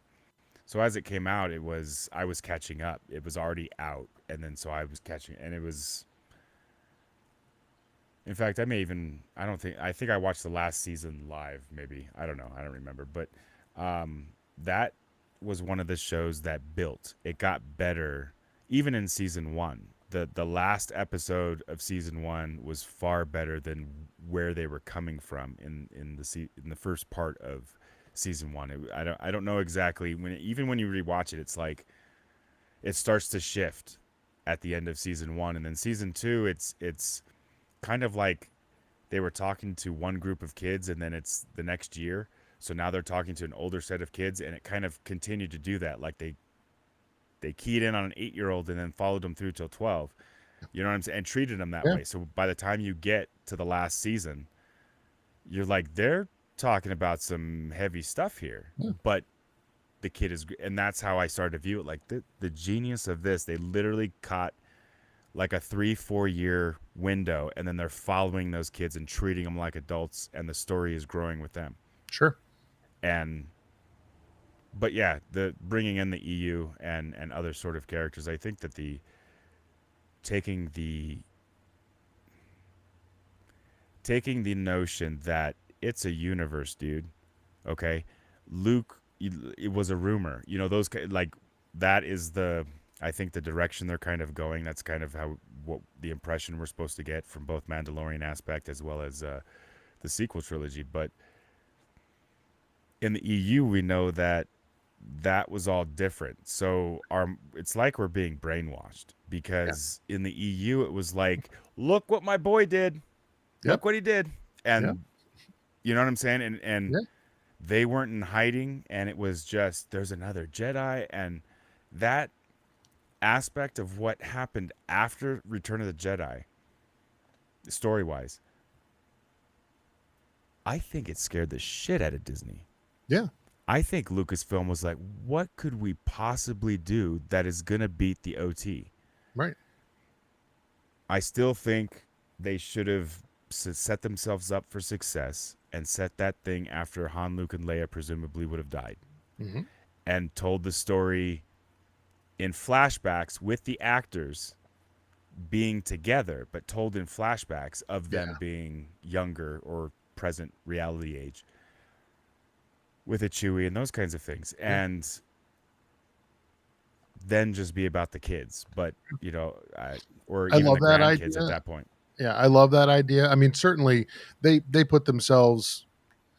So as it came out, I was catching up. It was already out, and then so I was catching, and it was. In fact, I think I watched the last season live. Maybe I don't know. I don't remember, but that was one of the shows that built. It got better, even in season 1. The last episode of season 1 was far better than where they were coming from in the first part of season 1. I don't know exactly even when you rewatch it, it's like it starts to shift at the end of season 1, and then season 2, it's kind of like they were talking to one group of kids, and then it's the next year. So now they're talking to an older set of kids, and it kind of continued to do that. Like they keyed in on an 8-year-old and then followed them through till 12. You know what I'm saying? And treated them that Yeah, way. So by the time you get to the last season, you're like, they're talking about some heavy stuff here. yeah, But the kid is, and that's how I started to view it. Like the genius of this, they literally caught like a 3-4 year window, and then they're following those kids and treating them like adults, and the story is growing with them. sure. And but yeah, the bringing in the EU and other sort of characters, I think that the taking the taking the notion that it's a universe, dude. Okay, Luke, it was a rumor. You know those like that is the I think the direction they're kind of going. That's kind of how what the impression we're supposed to get from both Mandalorian aspect as well as the sequel trilogy. But in the EU, we know that that was all different. So our it's like we're being brainwashed Yeah, because in the EU it was like, look what my boy did, yep, look what he did, yeah, and you know what I'm saying, and yeah, they weren't in hiding, and it was just there's another Jedi, and that aspect of what happened after Return of the Jedi, story wise, I think it scared the shit out of Disney. yeah. I think Lucasfilm was like, what could we possibly do that is going to beat the OT? Right. I still think they should have set themselves up for success and set that thing after Han, Luke, and Leia presumably would have died Hmm. and told the story in flashbacks with the actors being together, but told in flashbacks of Yeah, them being younger or present reality age with a Chewie and those kinds of things. yeah. And then just be about the kids, but or I even love the that grandkids at idea. that point. Yeah, I love that idea. I mean, certainly they put themselves.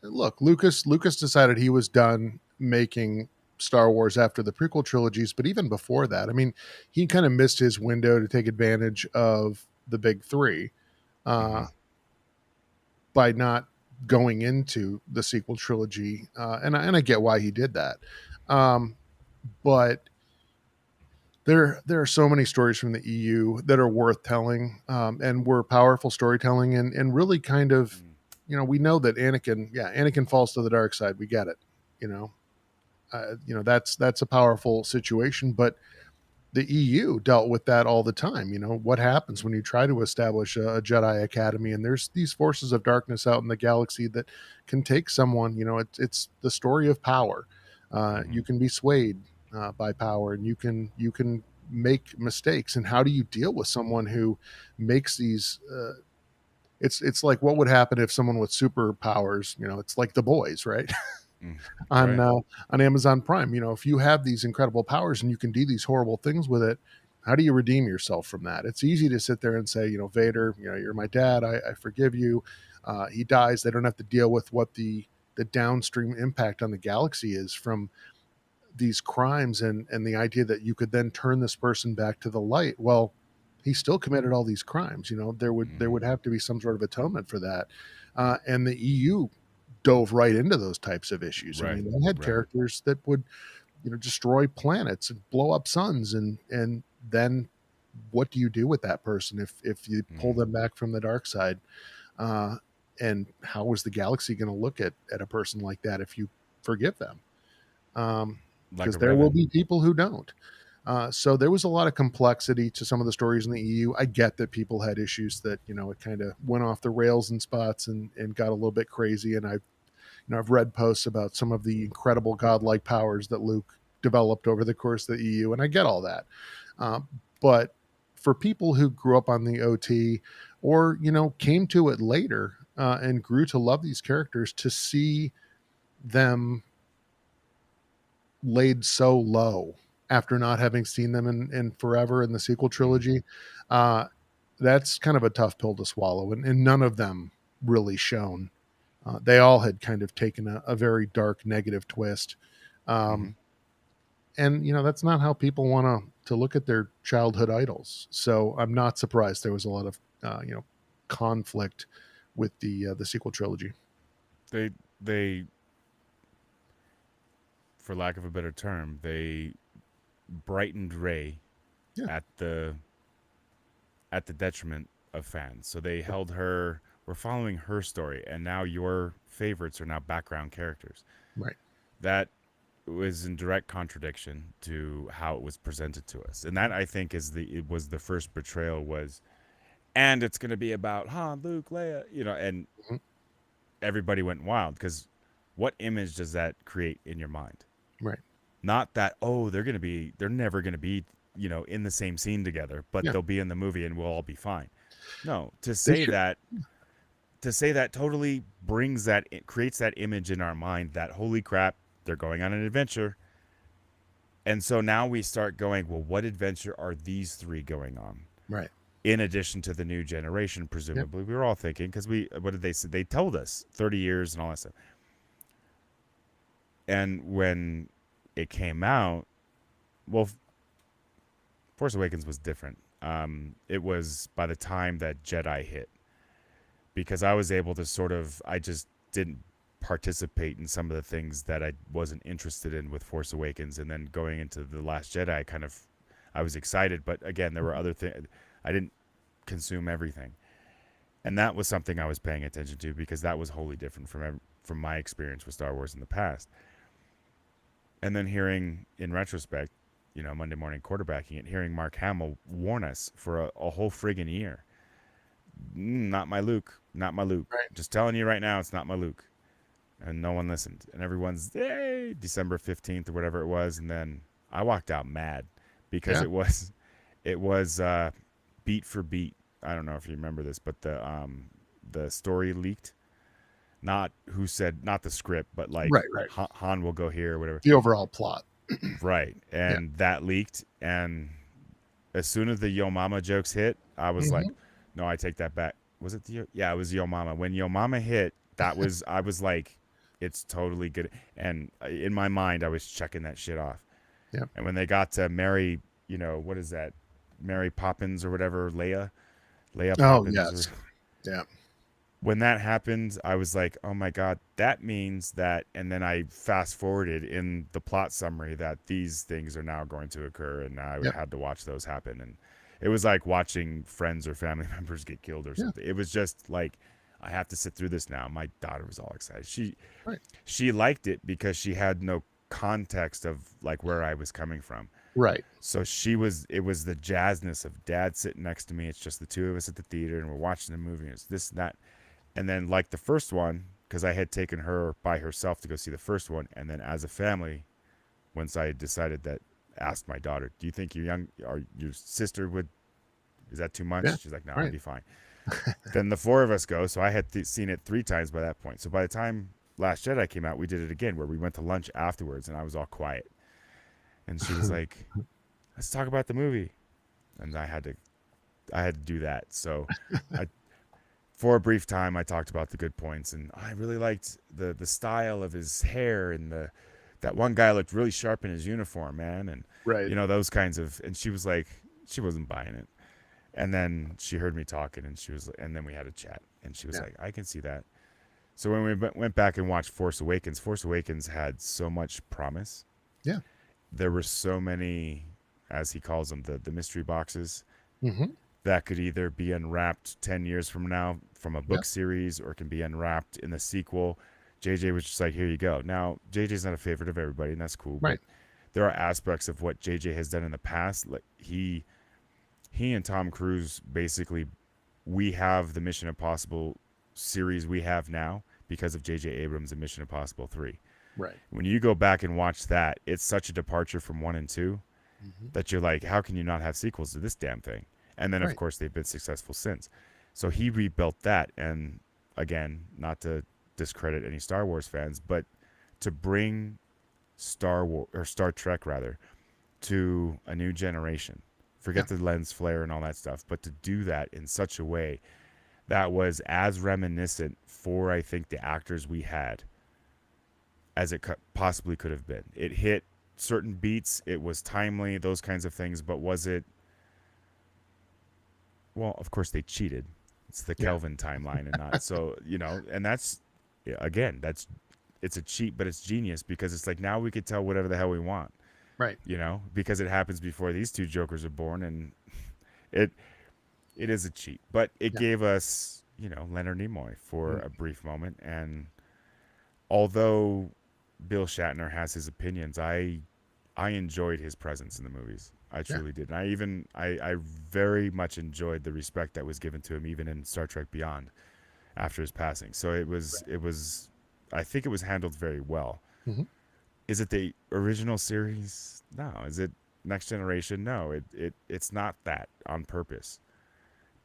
Look, Lucas decided he was done making Star Wars after the prequel trilogies, but even before that, I mean, he kind of missed his window to take advantage of the big three Hmm. uh, by not going into the sequel trilogy, and I get why he did that. Um, but there are so many stories from the EU that are worth telling, and were powerful storytelling, and really kind of, we know that Anakin falls to the dark side. We get it, you know, that's a powerful situation, but the EU dealt with that all the time. You know what happens when you try to establish a Jedi Academy, and there's these forces of darkness out in the galaxy that can take someone. It's the story of power. Hmm. You can be swayed by power, and you can make mistakes. And how do you deal with someone who makes these? It's like what would happen if someone with superpowers? It's like the boys, right? Mm. on Right. uh, on Amazon Prime. You know, if you have these incredible powers and you can do these horrible things with it, how do you redeem yourself from that? It's easy to sit there and say, you know, Vader, you know, you're my dad. I forgive you. He dies. They don't have to deal with what the downstream impact on the galaxy is from these crimes, and the idea that you could then turn this person back to the light. Well, he still committed all these crimes. You know, there would have to be some sort of atonement for that. And the EU dove right into those types of issues. I Right. mean, they had Right. characters that would, you know, destroy planets and blow up suns, and then what do you do with that person if you pull Mm. them back from the dark side? Uh, and how is the galaxy going to look at a person like that if you forgive them? Like Because a there will Revan. be people who don't. So there was a lot of complexity to some of the stories in the EU. I get that people had issues that, you know, it kind of went off the rails in spots and got a little bit crazy. And I've read posts about some of the incredible godlike powers that Luke developed over the course of the EU, and I get all that. Um, but for people who grew up on the OT, or, you know, came to it later and grew to love these characters, to see them laid so low after not having seen them in forever in the sequel Mm. trilogy, uh, that's kind of a tough pill to swallow. And none of them really shone. They all had kind of taken a very dark, negative twist. Mm-hmm. Um, and, you know, that's not how people want to look at their childhood idols. So I'm not surprised there was a lot of, you know, conflict with the sequel trilogy. They, for lack of a better term, they brightened Rey Yeah. at the detriment of fans. So they held her. We're following her story, and now your favorites are now background characters. Right. That was in direct contradiction to how it was presented to us, and that I think it was the first betrayal was, and it's going to be about Han, Luke, Leia, you know, and Mhm. everybody went wild because what image does that create in your mind? Right. Not that, oh, they're never going to be, you know, in the same scene together, but Yeah. they'll be in the movie and we'll all be fine. No, They should. to say that totally brings that, it creates that image in our mind that, holy crap, they're going on an adventure. And so now we start going, well, what adventure are these three going on? Right. In addition to the new generation, Yep. presumably, we were all thinking, because what did they say? They told us 30 years and all that stuff. And when it came out, well, Force Awakens was different. It was by the time that Jedi hit, because I was able to I just didn't participate in some of the things that I wasn't interested in with Force Awakens, and then going into the Last Jedi, I was excited, but again, there were other things. I didn't consume everything, and that was something I was paying attention to because that was wholly different from my experience with Star Wars in the past. And then hearing in retrospect, you know, Monday morning quarterbacking it, hearing Mark Hamill warn us for a whole friggin' year. Not my Luke. Not my Luke. Right. Just telling you right now, it's not my Luke. And no one listened. And everyone's, hey, December 15th or whatever it was. And then I walked out mad because Yeah. it was beat for beat. I don't know if you remember this, but the story leaked. Not not the script, but like Right. Right. Han will go here or whatever. The overall plot. Right. Yeah. And that leaked. And as soon as the Yo Mama jokes hit, I was like, Mhm. no, I take that back. Was it yeah, it was Yo Mama. When Yo Mama hit, I was like, it's totally good. And in my mind, I was checking that shit off. Yeah. And when they got to Mary, you know, what is that? Mary Poppins or whatever, Leia Oh, Poppins. yes. Yeah. When that happened, I was like, oh my God, that means that. And then I fast forwarded in the plot summary that these things are now going to occur. And I Yep. had to watch those happen. And it was like watching friends or family members get killed or Yeah. something. It was just like, I have to sit through this now. My daughter was all excited. Right. She liked it because she had no context of like where I was coming from. Right. So it was the jazzness of dad sitting next to me. It's just the two of us at the theater and we're watching the movie. And it's this and that. And then like the first one, because I had taken her by herself to go see the first one. And then as a family, once I decided that, asked my daughter, do you think your sister would, is that too much? Yeah. She's like, no, it'd Right. be fine. Then the four of us go. So I had seen it 3 times by that point. So by the time Last Jedi came out, we did it again where we went to lunch afterwards, and I was all quiet, and she was like, "Let's talk about the movie," and I had to do that. So, I for a brief time I talked about the good points, and I really liked the style of his hair, and that one guy looked really sharp in his uniform, man, and Right. those kinds of. And she was like, she wasn't buying it, and then she heard me talking, and and then we had a chat, and she was Yeah. like, I can see that. So when we went back and watched Force Awakens had so much promise. Yeah. There were so many, as he calls them, the mystery boxes Mm-hmm. that could either be unwrapped 10 years from now from a Yeah. book series or can be unwrapped in the sequel. JJ was just like, here you go. Now, JJ's not a favorite of everybody, and that's cool, Right. but there are aspects of what JJ has done in the past. Like he and Tom Cruise basically, we have the Mission Impossible series we have now because of JJ Abrams and Mission Impossible 3. Right. When you go back and watch that, it's such a departure from 1 and 2 Mm-hmm. that you're like, how can you not have sequels to this damn thing? And then, of Right. course, they've been successful since. So he rebuilt that. And again, not to discredit any Star Wars fans, but to bring Star Trek rather, to a new generation. Forget the lens flare and all that stuff, but to do that in such a way that was as reminiscent for, I think, the actors we had as it possibly could have been. It hit certain beats, it was timely, those kinds of things, but was it, well, of course they cheated. It's the Kelvin timeline and not so, and that's, again, it's a cheat, but it's genius because it's like now we could tell whatever the hell we want, Right. because it happens before these two Jokers are born, and it is a cheat, but it gave us, Leonard Nimoy for a brief moment. And although Bill Shatner has his opinions, I enjoyed his presence in the movies. I truly did. And I very much enjoyed the respect that was given to him, even in Star Trek Beyond after his passing. So it was, I think it was handled very well. Mm-hmm. Is it the original series? No. Is it Next Generation? No. It's not that on purpose,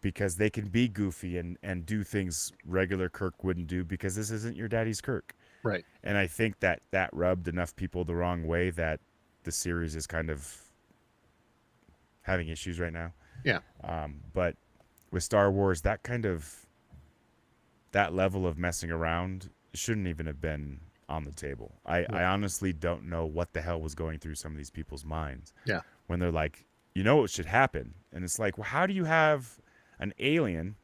because they can be goofy and do things regular Kirk wouldn't do, because this isn't your daddy's Kirk. Right. And I think that rubbed enough people the wrong way that the series is kind of having issues right now. Yeah. But with Star Wars, that level of messing around shouldn't even have been on the table. I honestly don't know what the hell was going through some of these people's minds. Yeah. When they're like, what should happen? And it's like, well, how do you have an alien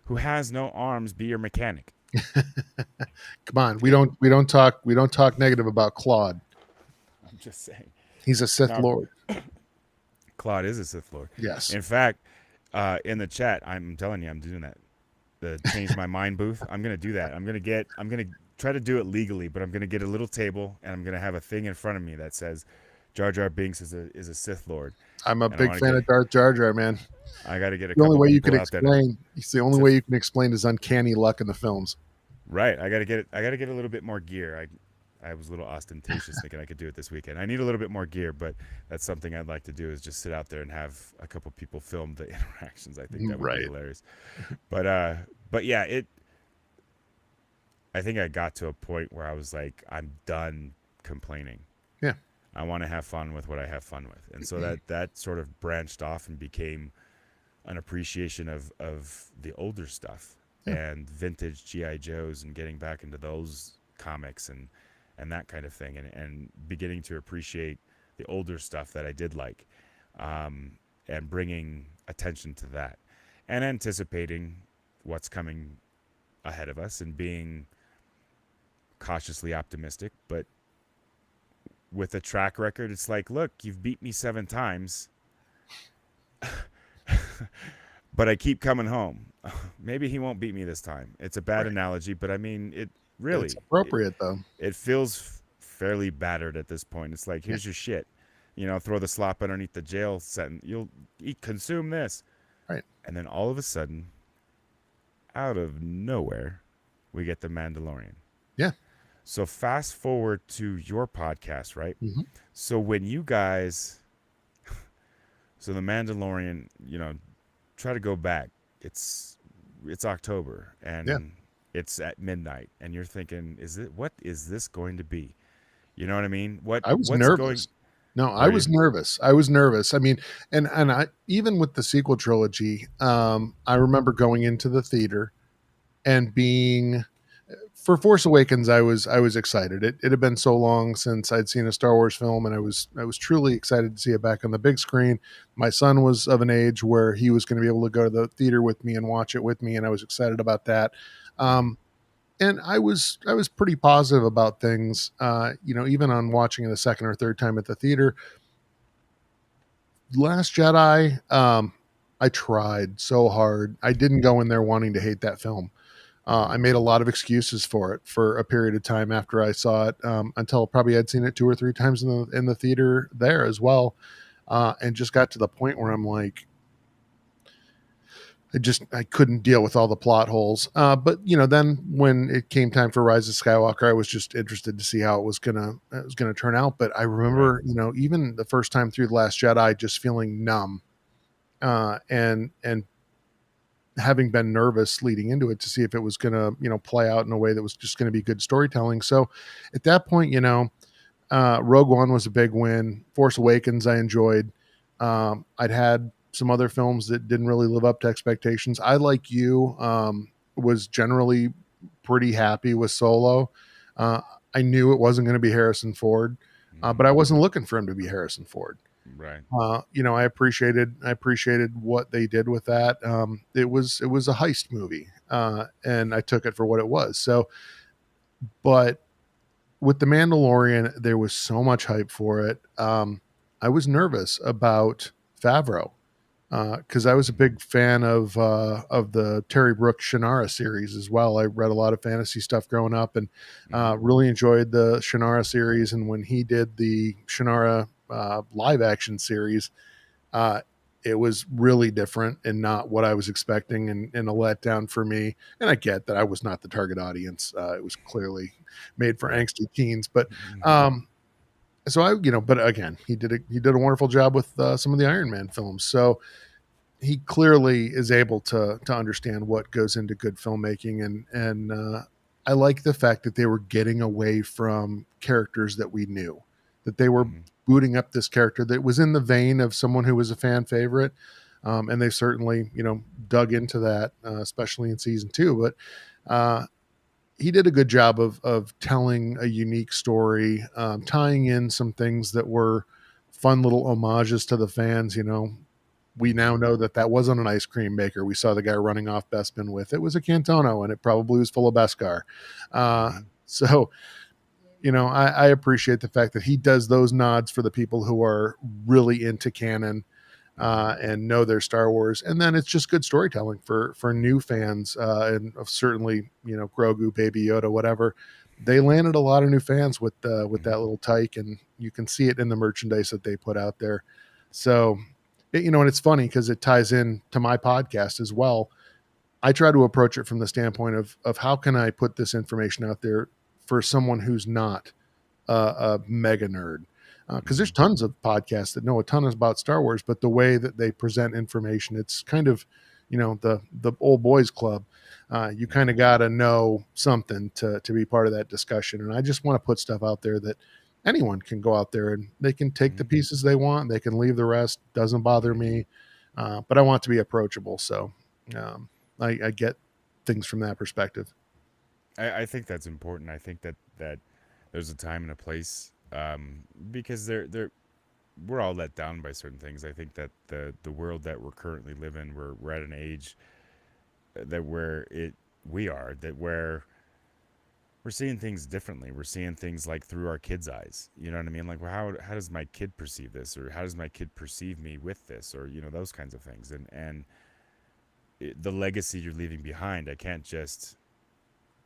who has no arms be your mechanic? Come on. We don't talk negative about Claude. I'm just saying. He's a Sith Lord. Claude is a Sith Lord. Yes. In fact, in the chat, I'm telling you, I'm doing that. The change my mind booth. I'm gonna do that. I'm gonna try to do it legally, but I'm gonna get a little table and I'm gonna have a thing in front of me that says Jar Jar Binks is a Sith Lord. I'm a big fan of Darth Jar Jar, man. I got to get a the couple only way you people can out there. explain. It's the only way you can explain his uncanny luck in the films. Right. I got to get a little bit more gear. I was a little ostentatious thinking I could do it this weekend. I need a little bit more gear, but that's something I'd like to do, is just sit out there and have a couple people film the interactions. I think that would be hilarious. But yeah, I think I got to a point where I was like, I'm done complaining. Yeah. I want to have fun with what I have fun with. And so that sort of branched off and became an appreciation of the older stuff and vintage G.I. Joes and getting back into those comics and that kind of thing, and beginning to appreciate the older stuff that I did like, and bringing attention to that and anticipating what's coming ahead of us and being cautiously optimistic. But with a track record, it's like, look, you've beat me 7 times, but I keep coming home. Maybe he won't beat me this time. It's a bad analogy, but I mean, it really, it's appropriate though. It feels fairly battered at this point. It's like, here's your shit, throw the slop underneath the jail sentence. You'll consume this. Right. And then all of a sudden, out of nowhere, we get the Mandalorian. Yeah. So fast forward to your podcast, right? Mm-hmm. So when you guys, so the Mandalorian, try to go back. It's October, and it's at midnight, and you're thinking, what is this going to be? You know what I mean? I was What's going? nervous. No, I Were you? was nervous. I was nervous. I mean, and I, even with the sequel trilogy, I remember going into the theater and being, for Force Awakens, I was excited. It had been so long since I'd seen a Star Wars film, and I was truly excited to see it back on the big screen. My son was of an age where he was going to be able to go to the theater with me and watch it with me, and I was excited about that. Mhm. Um, and I was pretty positive about things. Even on watching it a second or third time at the theater. Last Jedi, I tried so hard. I didn't go in there wanting to hate that film. I Mhm. made a lot of excuses for it for a period of time after I saw it, until probably I'd seen it two or three times in the theater there as well, and just got to the point where I'm like, I couldn't deal with all the plot holes. But then when it came time for Rise of Skywalker, I was just interested to see how it was gonna turn out. But I Right. remember, even the first time through the Last Jedi, just feeling numb, and having been nervous leading into it to see if it was going to play out in a way that was just going to be good storytelling. So at that point, Rogue One was a big win. Force Awakens I enjoyed. I'd had some other films that didn't really live up to expectations. I, like you, was generally pretty happy with Solo. uh, I knew it wasn't going to be Harrison Ford, but Mhm. I wasn't looking for him to be Harrison Ford. Right. I appreciated what they did with that. It was a heist movie, and I took it for what it was. So, but with the Mandalorian, there was so much hype for it. I was nervous about Favreau, because I was a Mhm. big fan of the Terry Brooks Shannara series as well. I read a lot of fantasy stuff growing up, and Mhm. really enjoyed the Shannara series. And when he did the Shannara live action series, uh, it was really different and not what I was expecting, and a letdown for me. And I get that I was not the target audience. It was clearly made for Right. angsty teens, but Mhm. um, so but again, he did a wonderful job with some of the Iron Man films. So he clearly is able to understand what goes into good filmmaking, and I like the fact that they were getting away from characters that we knew, that they were Mhm. booting up this character that was in the vein of someone who was a fan favorite, and they certainly dug into that, especially in season two. But he did a good job of telling a unique story, tying in some things that were fun little homages to the fans. We now Mhm. know that that wasn't an ice cream maker we saw the guy running off Bespin with. It was a Cantono, and it probably was full of Beskar. Mhm. So, I appreciate the fact that he does those nods for the people who are really into canon, Mhm. and know their Star Wars. And then it's just good storytelling for new fans, and certainly, Grogu, Baby Yoda, whatever. They landed a lot of new fans with Mhm. that little tyke, and you can see it in the merchandise that they put out there. So, and it's funny because it ties in to my podcast as well. I try to approach it from the standpoint of how can I put this information out there for someone who's not a mega nerd, because there's Mhm. tons of podcasts that know a ton about Star Wars, but the way that they present information, it's kind of, the old boys club. You kind Mhm. of got to know something to be part of that discussion, and I just want to put stuff out there that anyone can go out there and they can take the Mhm. pieces they want, they can leave the rest. Doesn't bother Mhm. me, but I want to be approachable, so um, I get things from that perspective. I think that's important. I think that there's a time and a place, because we're all let down by certain things. I think that the world that we're currently living, we're at an age that where it we are that where we're seeing things differently. We're seeing things like through our kids' eyes. You know what I mean? Like, well, how does my kid perceive this, or how does my kid perceive me with this, or those kinds of things, and the legacy you're leaving behind. I can't just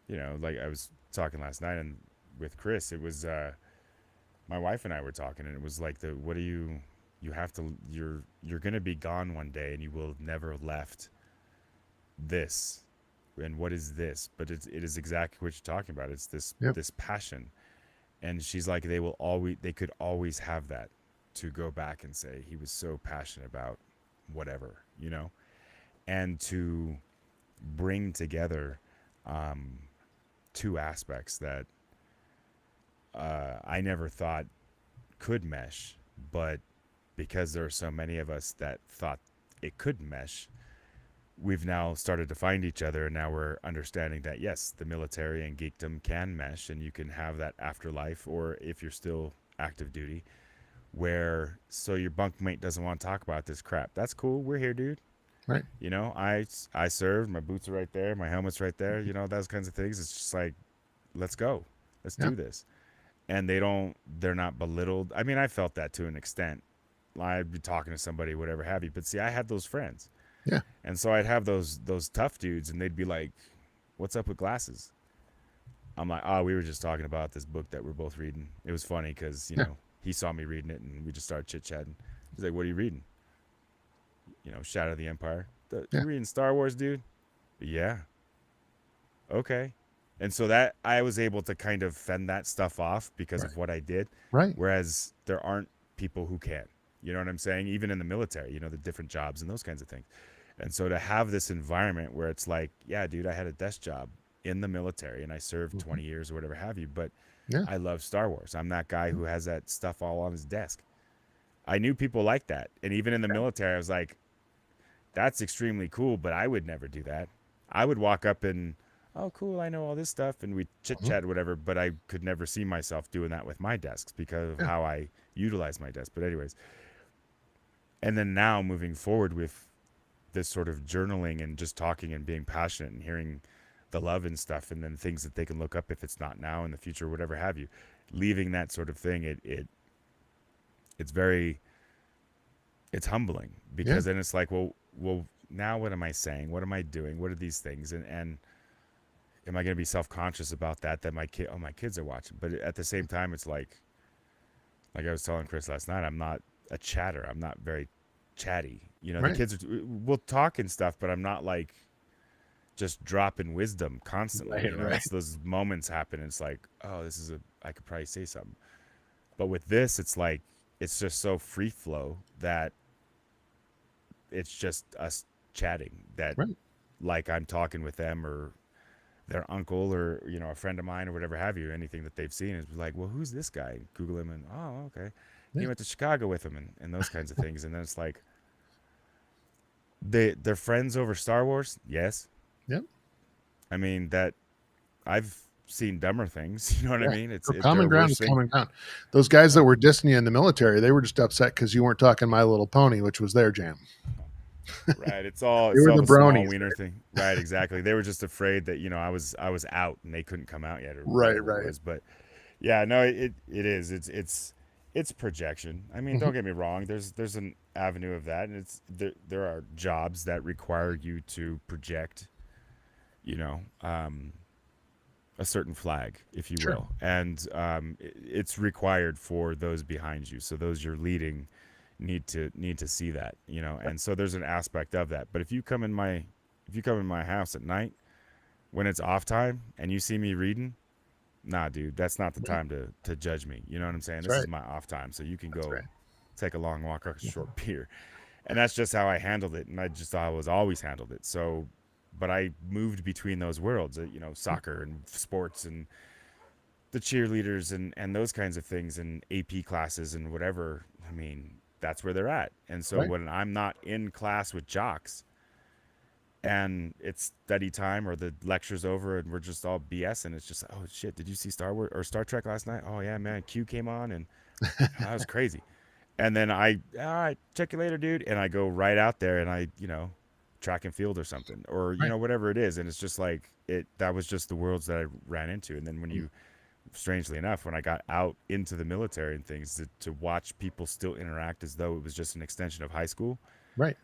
like I was talking last night and with Chris. It was my wife and I were talking, and it was like what do you have to you're gonna be gone one day, and you will have never left this. And what is this? But it is exactly what you're talking about. It's Yep. this passion. And she's like, they could always have that to go back and say he was so passionate about whatever, and to bring together two aspects that I never thought could mesh, but because there are so many of us that thought it could mesh, we've now started to find each other, and now we're understanding that yes, the military and geekdom can mesh, and you can have that afterlife, or if you're still active duty, where so your bunkmate doesn't want to talk about this crap. That's cool. We're here, dude. Right. You know, I served. My boots are right there. My helmet's right there. You know, those kinds of things. It's just like, let's go. Let's do this. And they're not belittled. I mean, I felt that to an extent. I'd be talking to somebody, whatever have you. But see, I had those friends. Yeah. And so I'd have those tough dudes, and they'd be like, "What's up with glasses?" I'm like, "Oh, we were just talking about this book that we're both reading. It was funny because you know he saw me reading it, and we just started chit chatting. He's like, "What are you reading?" You know, Shadow of the Empire. You reading Star Wars, dude? Yeah. Okay. And so that I was able to kind of fend that stuff off because of what I did. Right. Whereas there aren't people who can. You know what I'm saying? Even in the military, you know, the different jobs and those kinds of things. And so to have this environment where it's like, yeah, dude, I had a desk job in the military and I served 20 years or whatever have you, but I love Star Wars. I'm that guy who has that stuff all on his desk. I knew people like that. And even in the military, I was like, that's extremely cool, but I would never do that. I would walk up and, oh, cool, I know all this stuff, and we chit-chat or whatever, but I could never see myself doing that with my desks because of how I utilize my desk. But anyways, and then now moving forward with this sort of journaling and just talking and being passionate and hearing the love and stuff, and then things that they can look up if it's not now in the future, whatever have you, leaving that sort of thing, it's very, it's humbling because then it's like, well, now what am I saying? What am I doing? What are these things? And am I going to be self-conscious about that my kids are watching? But at the same time, it's like I was telling Chris last night, I'm not a chatter. I'm not very chatty. You know, the kids will talk and stuff, but I'm not like just dropping wisdom constantly. You know, it's those moments happen. And it's like, oh, I could probably say something. But with this, it's like, it's just so free flow that it's just us chatting that like I'm talking with them or their uncle or, you know, a friend of mine or whatever have you, anything that they've seen is like, well, who's this guy? Google him and, oh, okay. He went to Chicago with him and those kinds of things. And then it's like, they're friends over Star Wars. Yes. Yep. I mean, that I've seen dumber things. You know what I mean? It's common ground is common ground. Those guys that were dissing you in the military, they were just upset because you weren't talking My Little Pony, which was their jam. Right. It's all They were the the small bronies wiener thing. Right. Exactly. They were just afraid that, you know, I was out and they couldn't come out yet. Or Right. whatever it was. But yeah, no, it is. It's projection. I mean, don't get me wrong. There's an avenue of that, and there are jobs that require you to project, you know, a certain flag, if you will, and it's required for those behind you. So those you're leading need to see that, you know. And so there's an aspect of that. But if you come in my house at night when it's off time and you see me reading, nah, dude, that's not the time to judge me. You know what I'm saying? This is my off time, so you can go take a long walk or a short beer. And that's just how I handled it, and I just thought I was always handled it. So, but I moved between those worlds, you know, soccer and sports and the cheerleaders and those kinds of things and AP classes and whatever. I mean, that's where they're at. And so when I'm not in class with jocks and it's study time or the lecture's over and we're just all BS and it's just, oh shit, did you see Star Wars or Star Trek last night? Oh yeah, man, Q came on and that was crazy. And then all right, check you later, dude. And I go right out there and I, you know, track and field or something or, you know, whatever it is. And it's just like that was just the worlds that I ran into. And then when you, strangely enough, when I got out into the military and things to watch people still interact as though it was just an extension of high school. Right.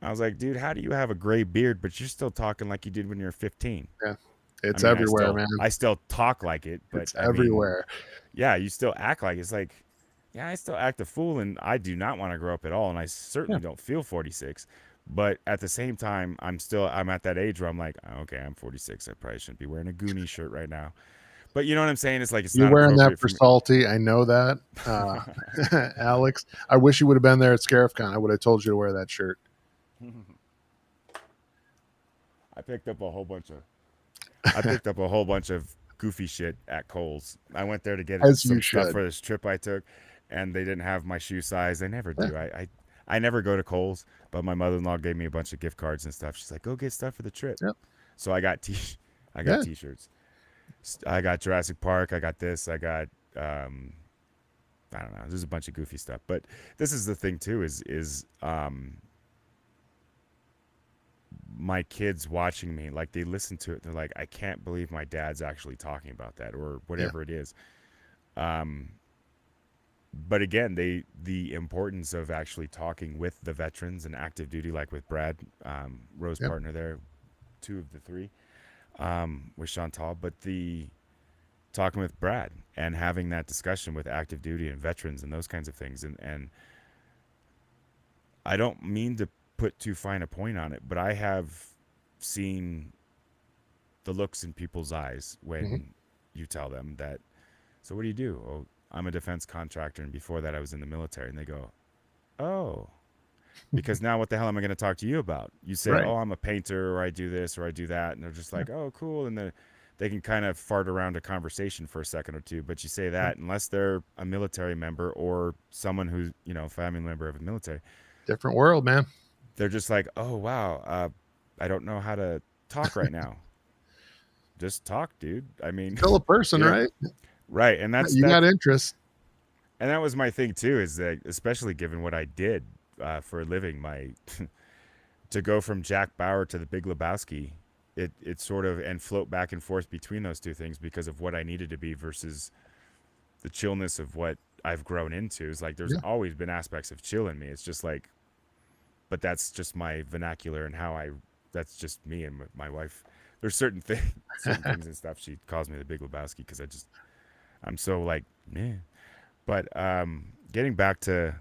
I was like, dude, how do you have a gray beard, but you're still talking like you did when you were 15? Yeah. It's everywhere, man. I still talk like it, but it's everywhere. Yeah, you still act like it's like, yeah, I still act a fool, and I do not want to grow up at all, and I certainly don't feel 46. But at the same time, I'm at that age where I'm like, oh, okay, I'm 46. I probably shouldn't be wearing a Goonie shirt right now. But you know what I'm saying? It's like it's You're not wearing that for me. salty. I know that, Alex. I wish you would have been there at ScarifCon. I would have told you to wear that shirt. I picked up a whole bunch of I picked up a whole bunch of goofy shit at Kohl's. I went there to get As some you stuff should. for this trip I took, and they didn't have my shoe size. They never Yeah. do. I never go to Kohl's, but my mother-in-law gave me a bunch of gift cards and stuff. She's like, "Go get stuff for the trip." Yep. So I got Yeah. t-shirts. I got Jurassic Park. I got this. I got I don't know. There's a bunch of goofy stuff, but this is the thing too. Is my kids watching me, like they listen to it, they're like, I can't believe my dad's actually talking about that or Yeah. whatever it is. Um, but again, the importance of actually talking with the veterans and active duty, like with Brad, Rose Yep. partner there, two of the three, with Chantal, but the talking with Brad and having that discussion with active duty and veterans and those kinds of things. And I don't mean to put too fine a point on it, but I have seen the looks in people's eyes Hmm. when you tell them that, so what do you do? Oh, I'm a defense contractor, and before that I was in the military. And they go, oh, because now what the hell am I going to talk to you about? You say, Right. oh, I'm a painter, or I do this, or I do that. And they're just Yeah. like, oh, cool. And they can kind of fart around a conversation for a second or two. But you say Right. that, unless they're a military member or someone who's, family member of the military, Different world, man. they're just like, oh, wow, I don't know how to talk right now. Just talk, dude. I mean, Still a person, you know, right? right. And You got interest. that was my thing too, is that especially given what I did for a living, to go from Jack Bauer to the Big Lebowski, it sort of, and float back and forth between those two things because of what I needed to be versus the chillness of what I've grown into. Is like there's Yeah. always been aspects of chill in me. It's just like, but that's just my vernacular and how I. That's just me and my wife. There's certain things and stuff. She calls me the Big Lebowski because I'm so like, yeah. But getting back to,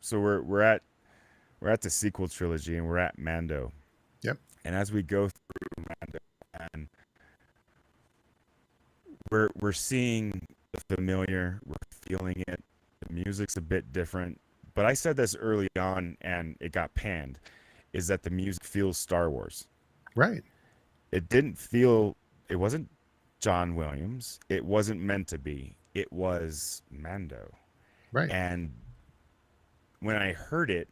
so we're at the sequel trilogy and we're at Mando. Yep. And as we go through Mando, and we're seeing the familiar, we're feeling it. The music's a bit different, but I said this early on, and it got panned. Is that the music feels Star Wars? Right. It didn't feel. It wasn't John Williams. It wasn't meant to be. It was Mando. Right. And when I heard it,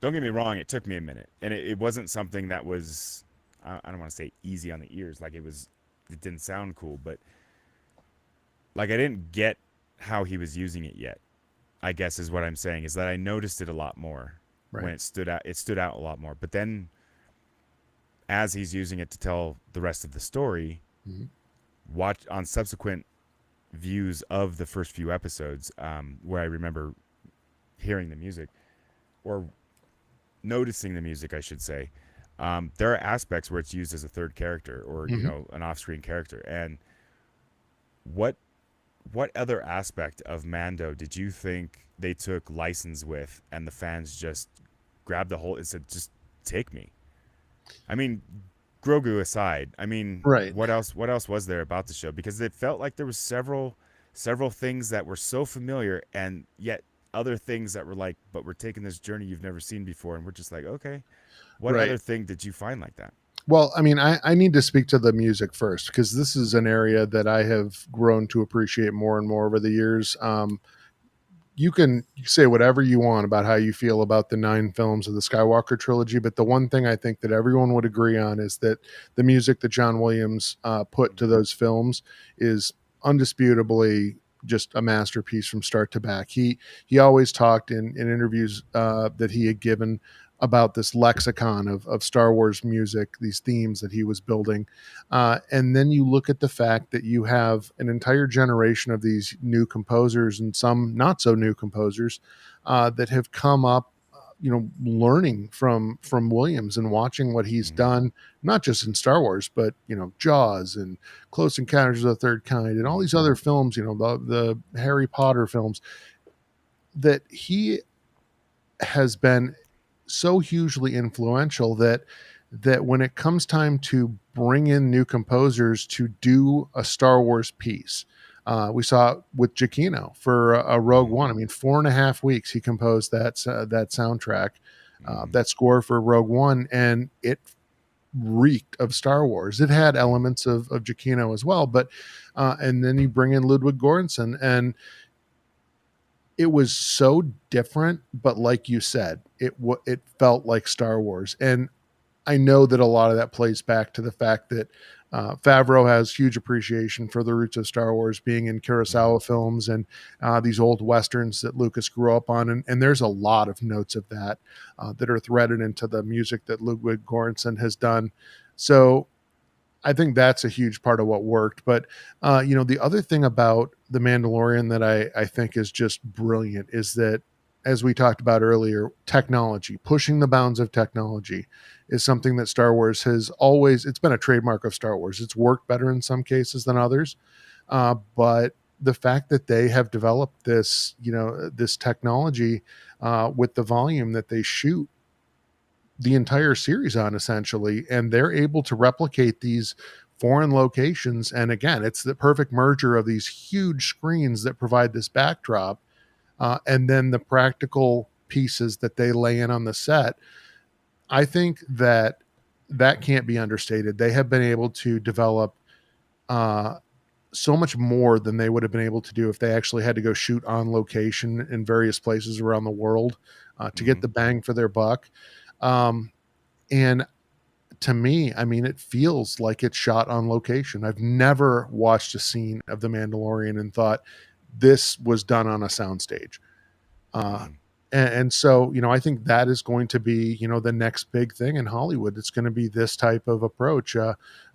don't get me wrong, it took me a minute, and it wasn't something that was. I don't want to say easy on the ears. Like it was. It didn't sound cool, but like I didn't get how he was using it yet. I guess is what I'm saying, is that I noticed it a lot more when Right. it stood out a lot more. But then as he's using it to tell the rest of the story, Hmm. watch on subsequent views of the first few episodes, where I remember hearing the music or noticing the music, I should say. There are aspects where it's used as a third character or Hmm. an off-screen character. And what what other aspect of Mando did you think they took license with, and the fans just grabbed the whole and said, "Just take me"? I mean, Grogu aside, I mean, Right. what else? What else was there about the show? Because it felt like there was several things that were so familiar, and yet other things that were like, but we're taking this journey you've never seen before, and we're just like, okay, what Right. other thing did you find like that? Well, I mean, I need to speak to the music first because this is an area that I have grown to appreciate more and more over the years. You can say whatever you want about how you feel about the 9 films of the Skywalker trilogy, but the one thing I think that everyone would agree on is that the music that John Williams put to those films is undisputably just a masterpiece from start to back. He always talked in interviews that he had given about this lexicon of Star Wars music, these themes that he was building. And then you look at the fact that you have an entire generation of these new composers and some not so new composers that have come up, learning from Williams and watching what he's Mm-hmm. done, not just in Star Wars, but Jaws and Close Encounters of the Third Kind and all Mm-hmm. these other films, the Harry Potter films, that he has been so hugely influential that when it comes time to bring in new composers to do a Star Wars piece, we saw it with Giacchino for a Rogue Mm-hmm. One. I mean, 4.5 weeks he composed that soundtrack, Mm-hmm. that score for Rogue One, and it reeked of Star Wars. It had elements of Giacchino as well, but and then you bring in Ludwig Göransson, and it was so different. But like you said, it felt like Star Wars, and I know that a lot of that plays back to the fact that Favreau has huge appreciation for the roots of Star Wars being in Mhm. Kurosawa films and these old westerns that Lucas grew up on, and there's a lot of notes of that that are threaded into the music that Ludwig Göransson has done. So I think that's a huge part of what worked. But the other thing about the Mandalorian that I think is just brilliant is that, as we talked about earlier, technology, pushing the bounds of technology, is something that Star Wars has always. It's been a trademark of Star Wars. It's worked better in some cases than others, but the fact that they have developed this technology with the volume that they shoot the entire series on, essentially, and they're able to replicate these foreign locations. And again, it's the perfect merger of these huge screens that provide this backdrop, and then the practical pieces that they lay in on the set. I think that can't be understated. They have been able to develop uh, so much more than they would have been able to do if they actually had to go shoot on location in various places around the world to get Mhm. the bang for their buck. Um, and to me, I mean, it feels like it's shot on location. I've never watched a scene of The Mandalorian and thought this was done on a soundstage. Uh, Mm. and so, I think that is going to be, the next big thing in Hollywood. It's going to be this type of approach. I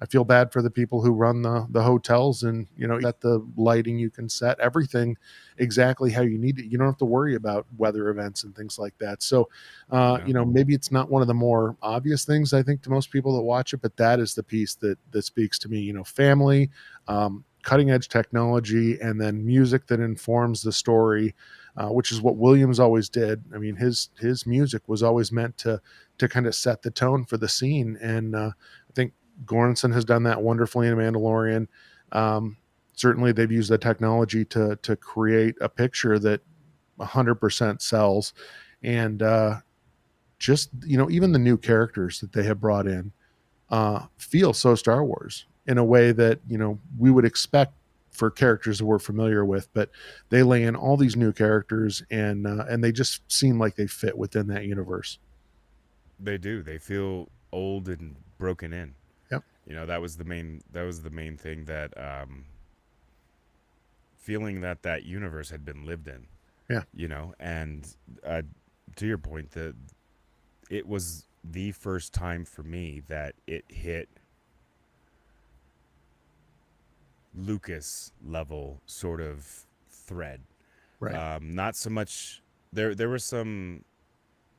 feel bad for the people who run the hotels, and set the lighting, you can set everything exactly how you need it. You don't have to worry about weather events and things like that. So, No. maybe it's not one of the more obvious things, I think, to most people that watch it, but that is the piece that speaks to me. Family, cutting edge technology, and then music that informs the story, which is what Williams always did. I mean, his music was always meant to kind of set the tone for the scene, and I think Goranson has done that wonderfully in Mandalorian. Um, Certainly, they've used the technology to create a picture that 100% sells, and just even the new characters that they have brought in feel so Star Wars in a way that we would expect for characters that we're familiar with, but they lay in all these new characters, and they just seem like they fit within that universe. They do. They feel old and broken in. Yep. That was the main thing, that feeling that universe had been lived in, Yeah. and uh, to your point, that it was the first time for me that it hit Lucas level sort of thread. Right. Not so much. There were some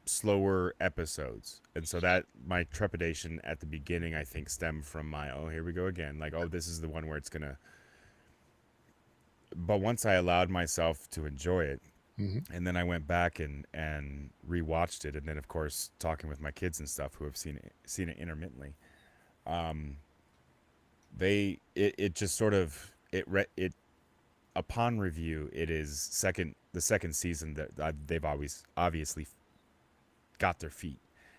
slower episodes, and so that my trepidation at the beginning, I think, stemmed from my, oh, here we go again, like, oh, this is the one where it's gonna. But once I allowed myself to enjoy it, Hmm. and then I went back and rewatched it, and then of course talking with my kids and stuff who have seen it intermittently, um, it just sort of it upon review, it is the second season that they've always obviously got their feet.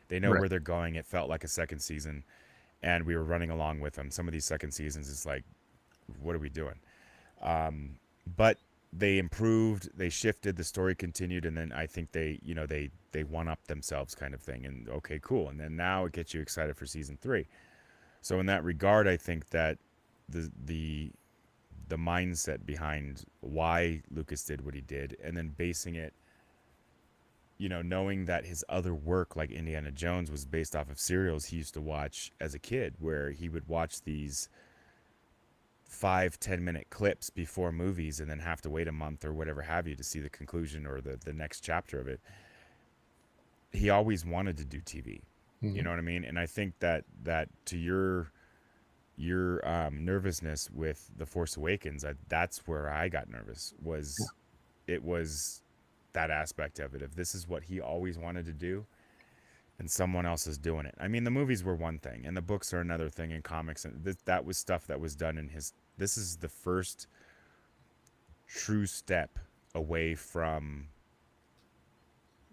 They know Right. where they're going. It felt like a second season, and we were running along with them. Some of these second seasons, it's like, what are we doing? But they improved, they shifted, the story continued, and then I think they one up themselves, kind of thing. And okay, cool. And then now it gets you excited for season 3. So in that regard, I think that the the mindset behind why Lucas did what he did, and then basing it, knowing that his other work, like Indiana Jones, was based off of serials he used to watch as a kid, where he would watch these 5-10 minute clips before movies and then have to wait a month or whatever have you to see the conclusion or the next chapter of it. He always wanted to do TV. You Hmm. know what I mean? And I think that to your nervousness with The Force Awakens, that's where I got nervous. Yeah. Was that aspect of it? If this is what he always wanted to do, and someone else is doing it. I mean, the movies were one thing, and the books are another thing, and comics, and that was stuff that was done in his. This is the first true step away from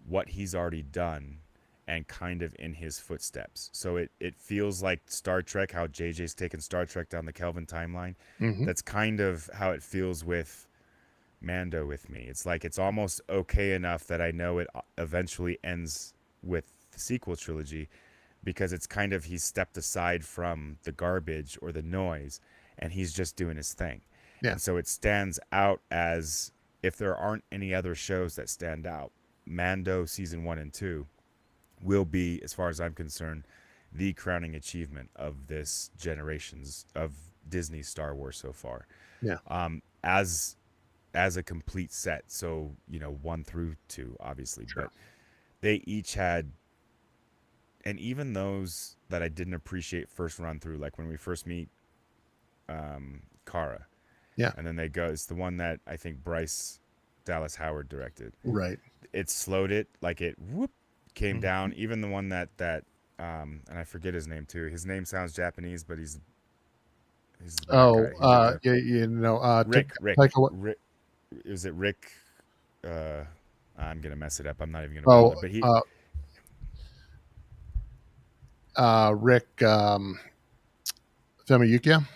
what he's already done and kind of in his footsteps. So it feels like Star Trek, how JJ's taken Star Trek down the Kelvin timeline. Mm-hmm. That's kind of how it feels with Mando with me. It's like it's almost okay enough that I know it eventually ends with the sequel trilogy, because it's kind of he's stepped aside from the garbage or the noise and he's just doing his thing. Yeah. And so it stands out as, if there aren't any other shows that stand out, Mando season 1 and 2 will be, as far as I'm concerned, the crowning achievement of this generation's of Disney Star Wars so far. Yeah. As a complete set. So, 1 through 2, obviously. Sure. But they each had, and even those that I didn't appreciate first run through, like when we first meet Kara. Yeah. And then they go, it's the one that I think Bryce Dallas Howard directed. Right. It slowed it, like it came down. Even the one that and I forget his name too. His name sounds Japanese, but he's the bad guy. Rick. Is it Rick? I'm gonna mess it up. I'm not even gonna bother. But he Rick Famuyiwa.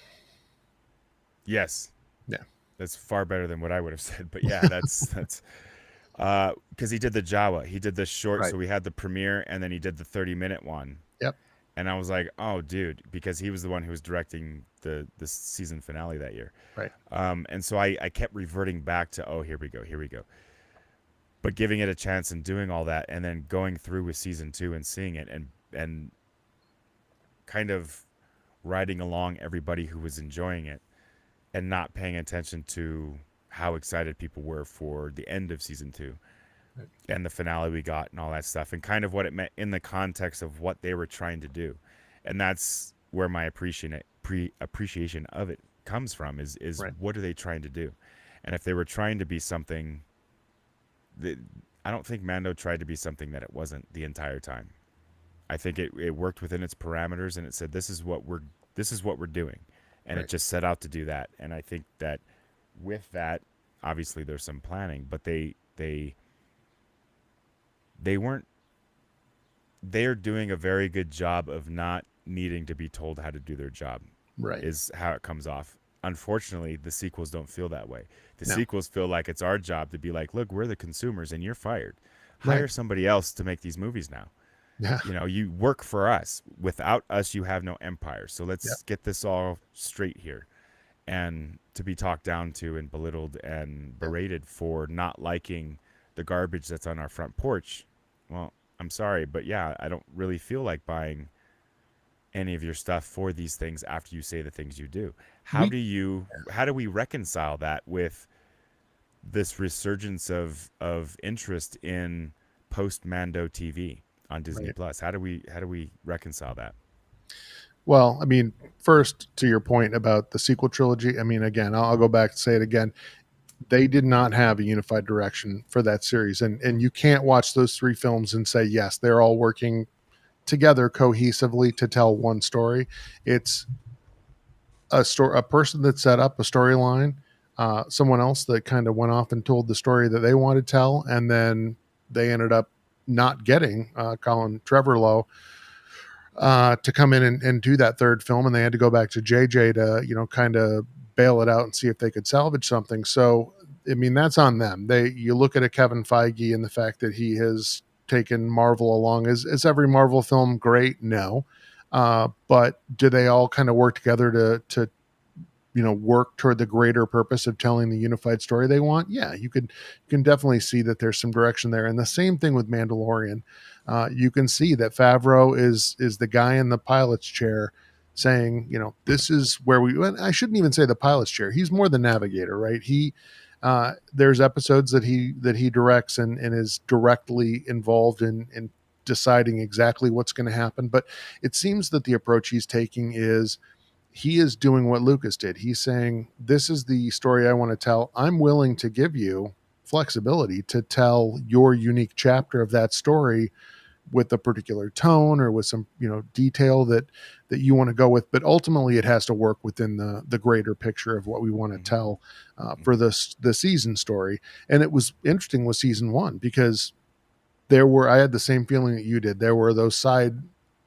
Yes. Yeah. That's far better than what I would have said. But yeah, that's because he did the Jawa. He did the short, Right. So we had the premiere, and then he did the 30-minute one. Yep. And I was like, oh, dude, because he was the one who was directing the season finale that year. Right. And so I kept reverting back to, oh, here we go. But giving it a chance and doing all that, and then going through with season 2 and seeing it and kind of riding along everybody who was enjoying it, and not paying attention to how excited people were for the end of season 2 and the finale we got and all that stuff, and kind of what it meant in the context of what they were trying to do. And that's where my appreciation of it comes from, is Right. What are they trying to do? And if they were trying to be something that, I don't think Mando tried to be something that it wasn't the entire time. I think it worked within its parameters, and it said, this is what we're doing. And Right. it just set out to do that. And I think that with that, obviously there's some planning, but they weren't, they're doing a very good job of not needing to be told how to do their job. Right. Is how it comes off. Unfortunately, the sequels don't feel that way. The No. sequels feel like it's our job to be like, look, we're the consumers and you're fired. Hire somebody else to make these movies now. Yeah. You work for us. Without us, you have no empire. So let's get this all straight here. And to be talked down to and belittled and berated for not liking the garbage that's on our front porch, well, I'm sorry, but yeah, I don't really feel like buying any of your stuff for these things after you say the things you do. How do we reconcile that with this resurgence of interest in post Mando TV on Disney Plus? How do we reconcile that? Well, I mean, first, to your point about the sequel trilogy, I mean, again, I'll go back and say it again. They did not have a unified direction for that series. And you can't watch those 3 films and say, yes, they're all working together cohesively to tell one story. It's a person that set up a storyline, someone else that kind of went off and told the story that they wanted to tell, and then they ended up not getting Colin Trevorrow to come in and do that 3rd film, and they had to go back to JJ to kind of bail it out and see if they could salvage something. So I mean, that's on them. You look at a Kevin Feige and the fact that he has taken Marvel along. Is every Marvel film great? No. But do they all kind of work together to work toward the greater purpose of telling the unified story they want? Yeah, you can definitely see that there's some direction there. And the same thing with Mandalorian. You can see that Favreau is the guy in the pilot's chair saying, this is where I shouldn't even say the pilot's chair. He's more the navigator, right? There's episodes that he directs and is directly involved in deciding exactly what's going to happen. But it seems that the approach he's taking is he is doing what Lucas did. He's saying, this is the story I want to tell. I'm willing to give you flexibility to tell your unique chapter of that story with a particular tone or with some, detail that you want to go with. But ultimately it has to work within the greater picture of what we want to tell for the season story. And it was interesting with season 1 because I had the same feeling that you did. There were those side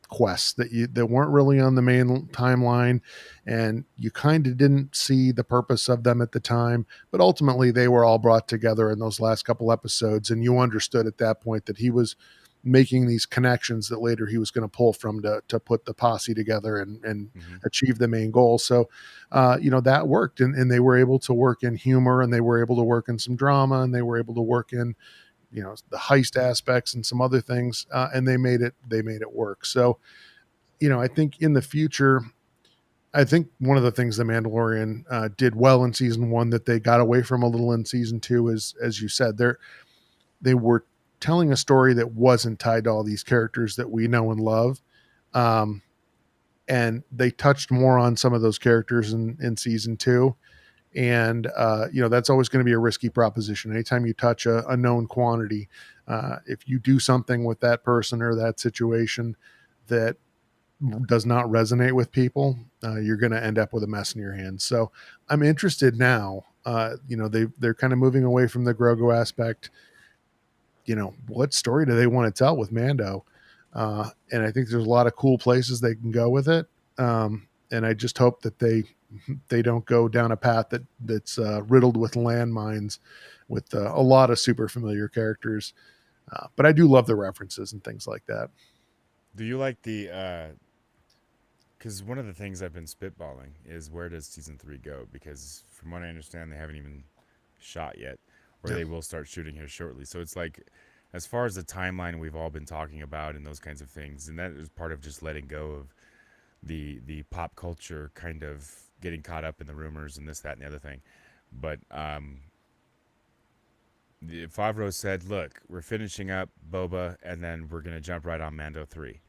quests that weren't really on the main timeline, and you kind of didn't see the purpose of them at the time, but ultimately they were all brought together in those last couple episodes, and you understood at that point that he was making these connections that later he was going to pull from to put the posse together and achieve the main goal. So that worked, and they were able to work in humor, and they were able to work in some drama, and they were able to work in the heist aspects and some other things, and they made it work. So I think in the future, I think one of the things the Mandalorian did well in season 1 that they got away from a little in season 2 is, as you said, they were telling a story that wasn't tied to all these characters that we know and love, and they touched more on some of those characters in season 2. And that's always going to be a risky proposition. Anytime you touch a known quantity, if you do something with that person or that situation that does not resonate with people, you're going to end up with a mess in your hands. So I'm interested now. They're kind of moving away from the Grogu aspect. What story do they want to tell with Mando? And I think there's a lot of cool places they can go with it. And I just hope that they don't go down a path that's riddled with landmines with a lot of super familiar characters. But I do love the references and things like that. Do you like the because one of the things I've been spitballing is, where does season 3 go? Because from what I understand, they haven't even shot yet, or they will start shooting here shortly. So it's like, as far as the timeline we've all been talking about and those kinds of things, and that is part of just letting go of the pop culture kind of getting caught up in the rumors and this, that, and the other thing. But Favreau said, look, we're finishing up Boba, and then we're going to jump right on Mando 3.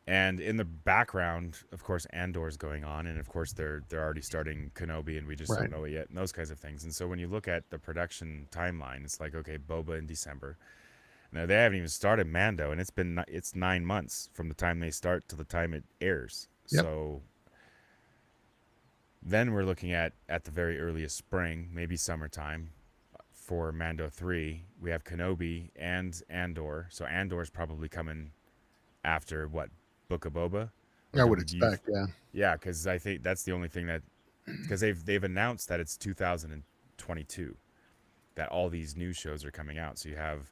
And in the background, of course, Andor's going on, and of course they're already starting Kenobi, and we just don't know it yet, and those kinds of things. And so when you look at the production timeline, it's like, okay, Boba in December. Now they haven't even started Mando, and it's 9 months from the time they start to the time it airs. Yep. So then we're looking at the very earliest spring, maybe summertime, for Mando 3. We have Kenobi and Andor, so Andor's probably coming after what? Book of Boba? I would expect, yeah. Yeah, because I think that's the only thing that, because they've announced that it's 2022, that all these new shows are coming out. So you have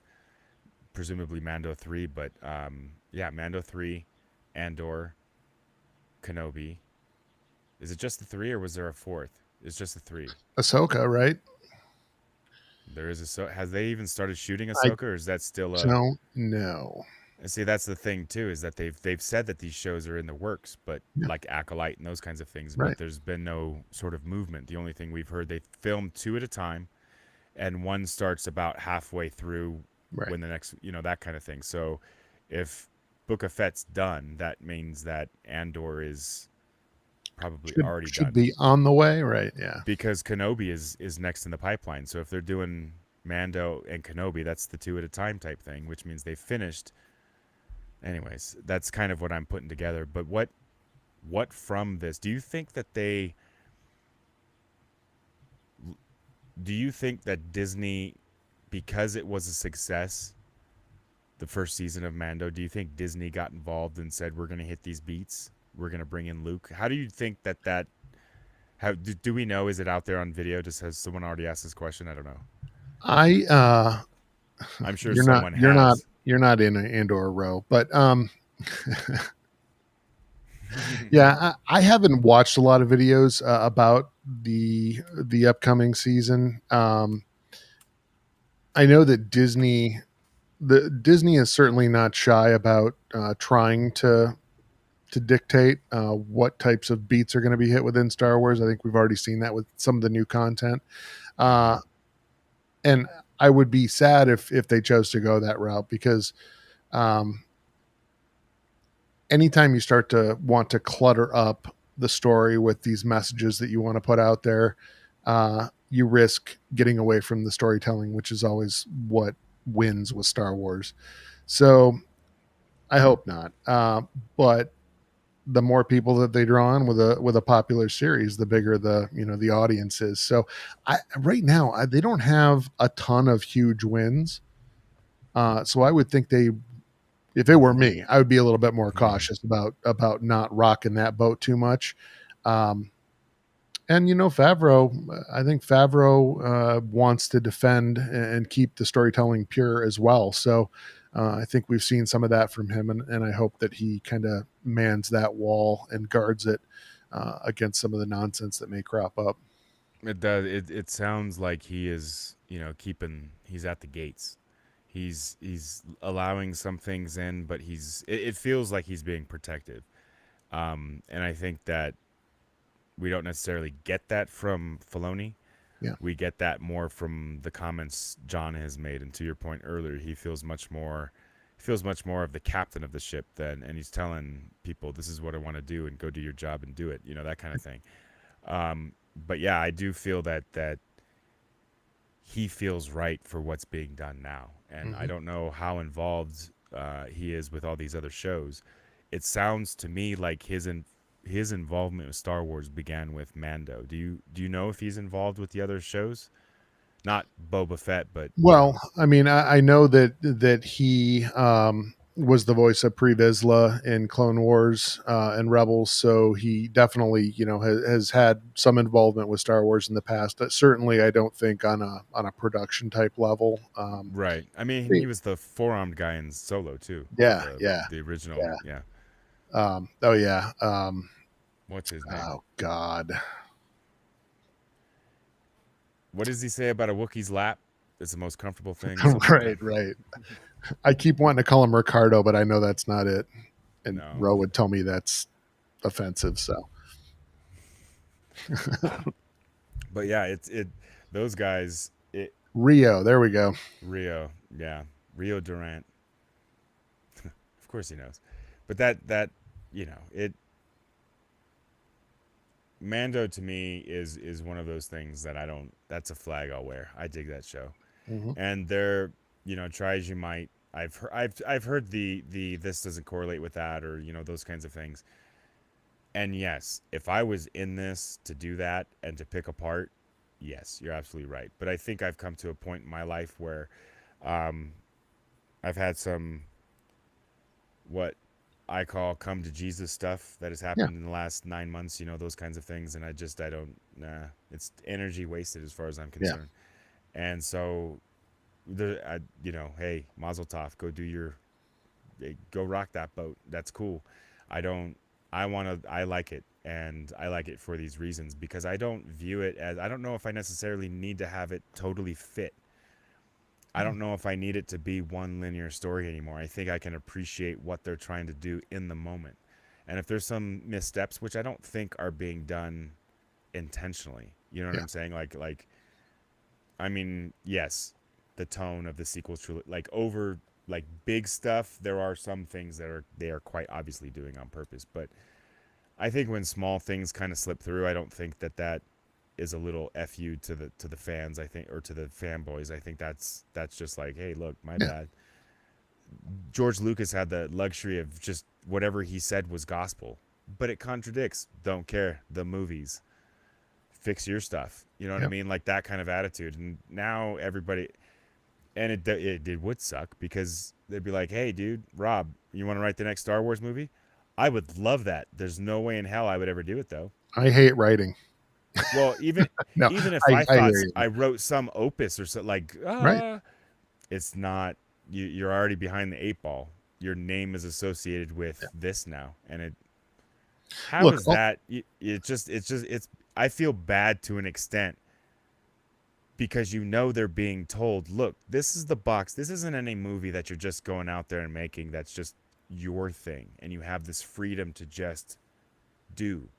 presumably Mando 3, but Mando 3, Andor, Kenobi. Is it just the 3, or was there a 4th? It's just the 3. Ahsoka, right? There is has they even started shooting Ahsoka, or is that still a... No. And see, that's the thing too, is that they've said that these shows are in the works, but like Acolyte and those kinds of things, but there's been no sort of movement. The only thing we've heard, they film 2 at a time, and one starts about halfway through when the next, that kind of thing. So if Book of Fett's done, that means that Andor is probably already done. Should be on the way, right? Yeah. Because Kenobi is next in the pipeline. So if they're doing Mando and Kenobi, that's the 2 at a time type thing, which means they finished. Anyways, that's kind of what I'm putting together. But what from this, do you think that Disney, because it was a success, the first season of Mando, do you think Disney got involved and said, we're going to hit these beats, we're going to bring in Luke? How do you think that do we know, is it out there on video? Just has someone already asked this question? I don't know. I'm sure someone has. You're not in an Andor row, but yeah, I haven't watched a lot of videos about the upcoming season. I know that Disney is certainly not shy about trying to dictate what types of beats are going to be hit within Star Wars. I think we've already seen that with some of the new content. And I would be sad if they chose to go that route, because anytime you start to want to clutter up the story with these messages that you want to put out there, you risk getting away from the storytelling, which is always what wins with Star Wars. So I hope not. But the more people that they draw on with a popular series, the bigger the audience is. So right now they don't have a ton of huge wins. So I would think if it were me, I would be a little bit more cautious about not rocking that boat too much. And Favreau, I think Favreau wants to defend and keep the storytelling pure as well. So I think we've seen some of that from him, and I hope that he kind of mans that wall and guards it against some of the nonsense that may crop up. It does. It sounds like he is, he's at the gates. He's allowing some things in, but it feels like he's being protective. And I think that we don't necessarily get that from Filoni. Yeah. We get that more from the comments John has made. And to your point earlier, he feels much more of the captain of the ship and he's telling people, this is what I want to do, and go do your job and do it, that kind of thing. But yeah, I do feel that he feels right for what's being done now. And I don't know how involved he is with all these other shows. It sounds to me like his involvement with Star Wars began with Mando. Do you know if he's involved with the other shows? Not Boba Fett, but well, I mean, I know that he was the voice of Pre Vizsla in Clone Wars and Rebels, so he definitely has had some involvement with Star Wars in the past. Certainly, I don't think on a production type level. Right. I mean, he was the four-armed guy in Solo too. Yeah, the original. Yeah. Oh yeah. What's his name? Oh God. What does he say about a Wookiee's lap? It's the most comfortable thing. Right. I keep wanting to call him Ricardo, but I know that's not it. And No. Ro would tell me that's offensive. So. But yeah, those guys. Rio, there we go. Rio, yeah, Rio Durant. Of course he knows, but that it. Mando to me is one of those things that I don't. That's a flag I'll wear. I dig that show, and they're try as you might. I've heard the this doesn't correlate with that, or those kinds of things. And yes, if I was in this to do that and to pick apart, yes, you're absolutely right. But I think I've come to a point in my life where I've had some what I call come to Jesus stuff that has happened in the last 9 months, those kinds of things. And I don't, it's energy wasted as far as I'm concerned. Yeah. And so, hey, Mazel Tov, go rock that boat. That's cool. I like it. And I like it for these reasons, because I don't view it as, I don't know if I necessarily need to have it totally fit. I don't know if I need it to be one linear story anymore. I think I can appreciate what they're trying to do in the moment. And if there's some missteps, which I don't think are being done intentionally, you know what I'm saying? Like, I mean, yes, the tone of the sequel truly, over big stuff, there are some things that they are quite obviously doing on purpose. But I think when small things kind of slip through, I don't think that is a little FU to the fans, I think, or to the fanboys. I think that's just like, hey, look, my bad. George Lucas had the luxury of just whatever he said was gospel, but it contradicts. Don't care. The movies. Fix your stuff. You know what I mean? Like that kind of attitude. And now everybody, and it would suck, because they'd be like, hey, dude, Rob, you want to write the next Star Wars movie? I would love that. There's no way in hell I would ever do it, though. I hate writing. Well, even if I thought I wrote some opus or something, right. It's not, you're already behind the 8 ball. Your name is associated with this now, and I feel bad to an extent, because they're being told, look, this is the box. This isn't any movie that you're just going out there and making. That's just your thing, and you have this freedom to just do.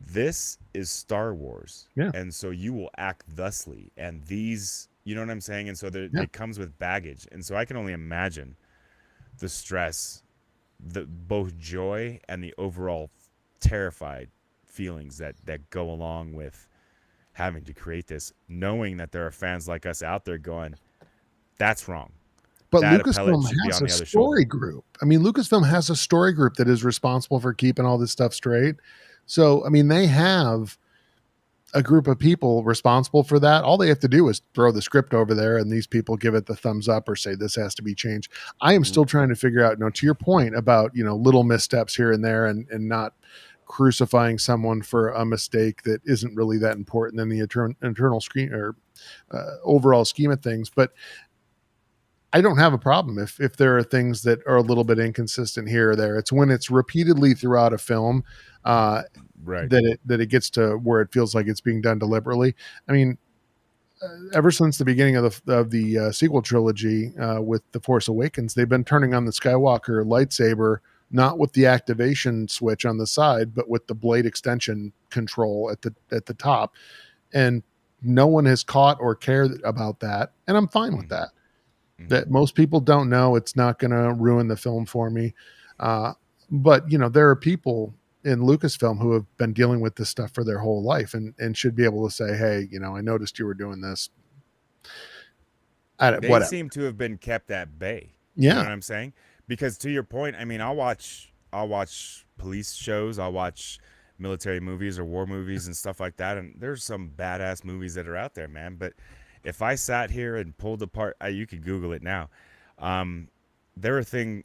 This is Star Wars, and so you will act thusly, and these, you know what I'm saying? And so it comes with baggage, and so I can only imagine the stress, the both joy and the overall terrified feelings that go along with having to create this, knowing that there are fans like us out there going, that's wrong. But Lucasfilm has a story group. I mean, Lucasfilm has a story group that is responsible for keeping all this stuff straight. So, I mean, they have a group of people responsible for that. All they have to do is throw the script over there, and these people give it the thumbs up or say this has to be changed. I am still trying to figure out, to your point about, little missteps here and there, and not crucifying someone for a mistake that isn't really that important in the internal screen or overall scheme of things. But I don't have a problem if there are things that are a little bit inconsistent here or there. It's when it's repeatedly throughout a film right. that it gets to where it feels like it's being done deliberately. I mean, ever since the beginning of the sequel trilogy with The Force Awakens, they've been turning on the Skywalker lightsaber, not with the activation switch on the side, but with the blade extension control at the top. And no one has caught or cared about that. And I'm fine with that. That most people don't know. It's not going to ruin the film for me. But, there are people in Lucasfilm who have been dealing with this stuff for their whole life and should be able to say, hey, I noticed you were doing this. They seem to have been kept at bay. Yeah. You know what I'm saying? Because to your point, I mean, I'll watch police shows. I'll watch military movies or war movies and stuff like that. And there's some badass movies that are out there, man. But if I sat here and pulled apart, you could Google it now. There are things,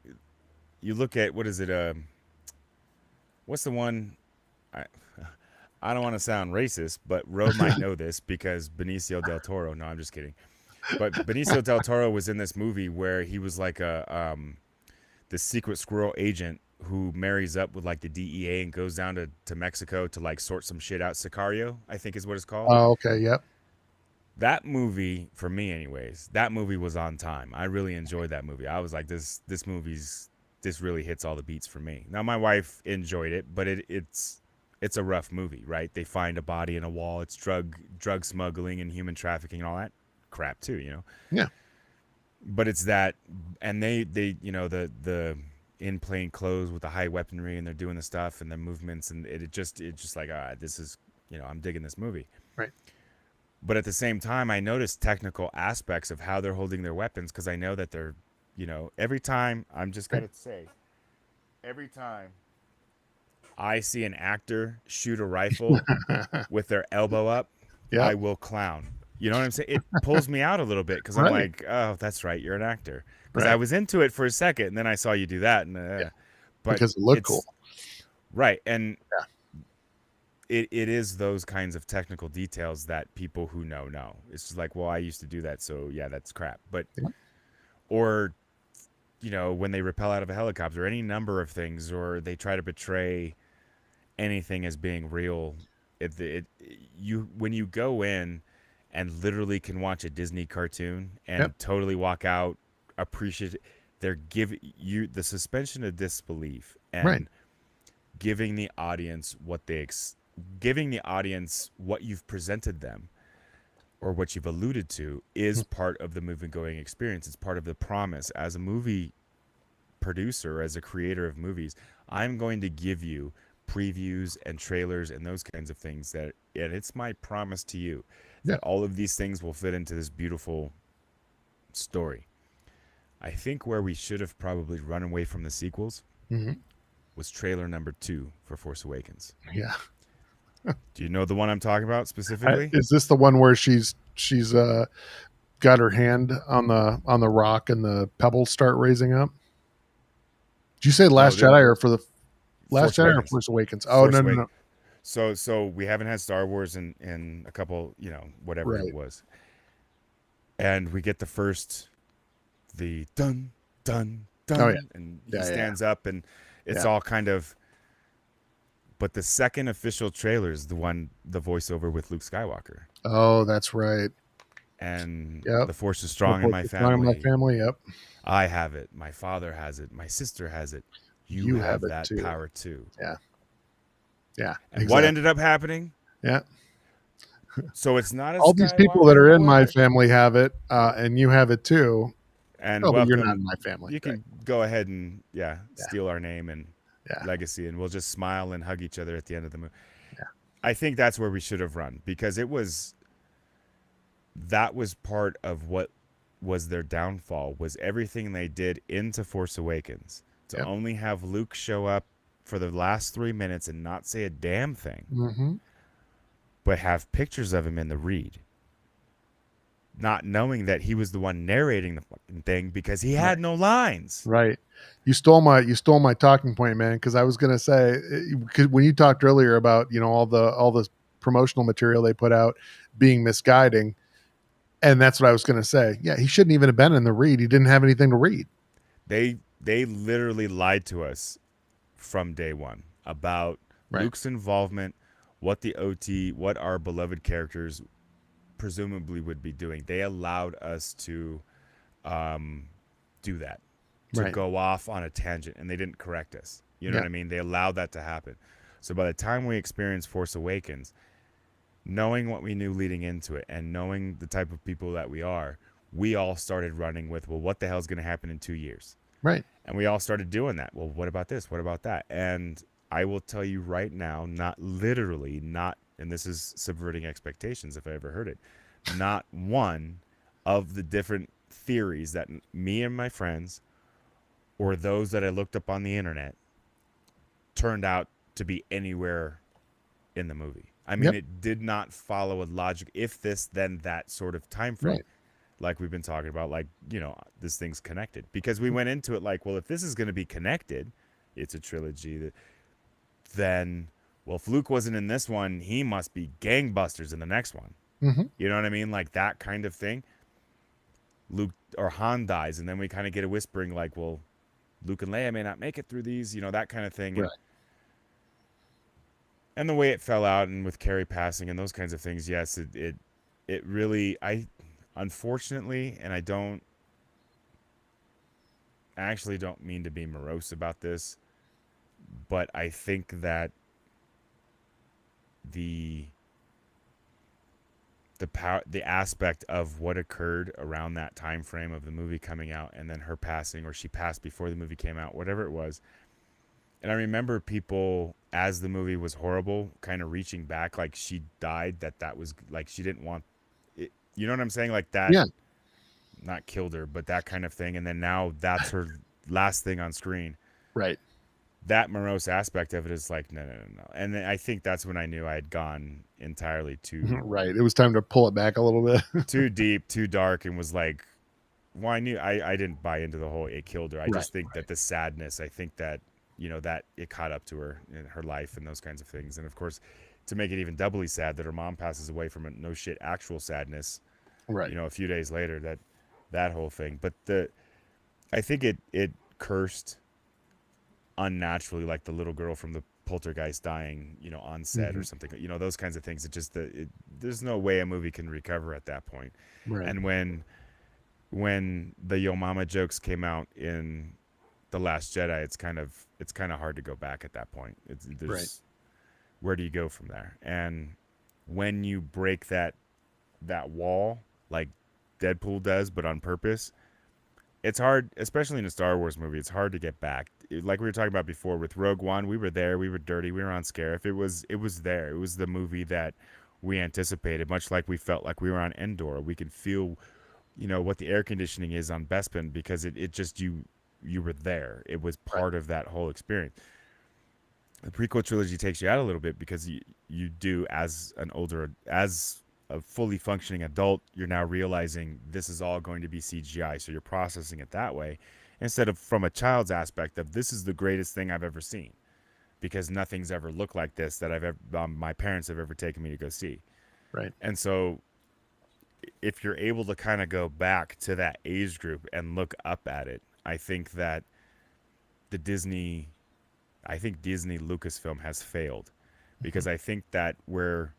you look at, what is it? What's the one? I don't want to sound racist, but Ro might know this because Benicio del Toro. No, I'm just kidding. But Benicio del Toro was in this movie where he was like the secret squirrel agent who marries up with like the DEA and goes down to Mexico to like sort some shit out. Sicario, I think is what it's called. Oh, okay. Yep. That movie, for me anyways, that movie was on time. I really enjoyed that movie. I was like, this really hits all the beats for me. Now, my wife enjoyed it, but it's a rough movie, right? They find a body in a wall. It's drug smuggling and human trafficking and all that crap too, Yeah. But it's that, and they the in plain clothes with the high weaponry, and they're doing the stuff and the movements, and it's just like, this is, I'm digging this movie. Right. But at the same time, I noticed technical aspects of how they're holding their weapons, because I know that they're, every time, I'm just going to say, every time I see an actor shoot a rifle with their elbow up, yep. I will clown. You know what I'm saying? It pulls me out a little bit because I'm like, oh, that's right, you're an actor. Because I was into it for a second, and then I saw you do that. And but because it looked cool. Right. And it is those kinds of technical details that people who know. It's just like, well, I used to do that, so yeah, that's crap. But or when they rappel out of a helicopter, or any number of things, or they try to portray anything as being real, when you go in and literally can watch a Disney cartoon and totally walk out appreciate, they're giving you the suspension of disbelief and giving the audience giving the audience what you've presented them or what you've alluded to is part of the movie-going experience. It's part of the promise. As a movie producer, as a creator of movies, I'm going to give you previews and trailers and those kinds of things and it's my promise to you that all of these things will fit into this beautiful story. I think where we should have probably run away from the sequels was trailer number 2 for Force Awakens. Yeah. Do you know the one I'm talking about specifically? Is this the one where she's got her hand on the rock and the pebbles start raising up? Did you say Last Jedi or for the Last Jedi or Force Awakens? Oh, no. So we haven't had Star Wars in a couple, whatever it was. And we get the dun, dun, dun, and he stands up, and it's all kind of. But the second official trailer is the voiceover with Luke Skywalker. Oh, that's right. And the Force is strong in my family. Yep. I have it. My father has it. My sister has it. You have that power too. Yeah. Yeah. And what ended up happening? Yeah. So it's not all these people that are in my family have it, and you have it too. And but you're not in my family. You can go ahead and steal our name and legacy, and we'll just smile and hug each other at the end of the movie. Yeah. I think that's where we should have run, because that was part of what was their downfall, was everything they did into Force Awakens to only have Luke show up for the last 3 minutes and not say a damn thing. but have pictures of him in the read, not knowing that he was the one narrating the fucking thing because he had no lines. Right. You stole my talking point, man. Because I was gonna say, because when you talked earlier about all the promotional material they put out being misguiding, and that's what I was gonna say. Yeah, he shouldn't even have been in the read. He didn't have anything to read. They literally lied to us from day one about Right. Luke's involvement, what the OT, what our beloved characters presumably would be doing. They allowed us to do that, to Right. go off on a tangent, and they didn't correct us. You know Yeah. what I mean? They allowed that to happen. So by the time we experienced Force Awakens, knowing what we knew leading into it and knowing the type of people that we all started running with, well, what the hell's going to happen in 2 years? Right. And we all started doing that. Well, what about this? What about that? And I will tell you right now, not literally, not, and this is subverting expectations if I ever heard it, not one of the different theories that me and my friends or those that I looked up on the internet turned out to be anywhere in the movie. I mean, Yep. it did not follow a logic, if this, then that sort of time frame. Right. Like we've been talking about, like, this thing's connected. Because we went into it like, well, if this is going to be connected, it's a trilogy, then, well, if Luke wasn't in this one, he must be gangbusters in the next one. Mm-hmm. You know what I mean? Like that kind of thing. Luke or Han dies, and then we kind of get a whispering like, well, Luke and Leia may not make it through these, that kind of thing. Right. And the way it fell out, and with Carrie passing and those kinds of things, yes, it really, unfortunately, and I actually don't mean to be morose about this, but I think that the power, the aspect of what occurred around that time frame of the movie coming out, and then her passing, or she passed before the movie came out, whatever it was. And I remember people, as the movie was horrible, kind of reaching back, like she died, that was like she didn't want it. You know what I'm saying? Like that. Yeah. Not killed her, but that kind of thing. And then now that's her last thing on screen. Right. That morose aspect of it is like, no. And then I think that's when I knew I had gone entirely too Right. It was time to pull it back a little bit. too deep, too dark, and was like, well, I knew I didn't buy into the whole it killed her. I just think that the sadness, I think that, that it caught up to her in her life and those kinds of things. And of course, to make it even doubly sad that her mom passes away from a no shit actual sadness, Right. a few days later, that whole thing. But I think it cursed unnaturally, like the little girl from the Poltergeist dying, on set or something, those kinds of things. It just, there's no way a movie can recover at that point. Right. And when the Yo Mama jokes came out in The Last Jedi, it's kind of hard to go back at that point. There's, where do you go from there? And when you break that wall, like Deadpool does, but on purpose, it's hard, especially in a Star Wars movie. It's hard to get back. Like we were talking about before with Rogue One, we were there, we were dirty, we were on Scarif. It was there. It was the movie that we anticipated, much like we felt like we were on Endor. We could feel, what the air conditioning is on Bespin, because it just, you were there. It was part of that whole experience. The prequel trilogy takes you out a little bit, because you do, as a fully functioning adult, you're now realizing this is all going to be CGI. So you're processing it that way, instead of from a child's aspect of, this is the greatest thing I've ever seen, because nothing's ever looked like this that I've ever, my parents have ever taken me to go see. Right. And so if you're able to kind of go back to that age group and look up at it, I think that Disney Lucasfilm has failed, because I think that where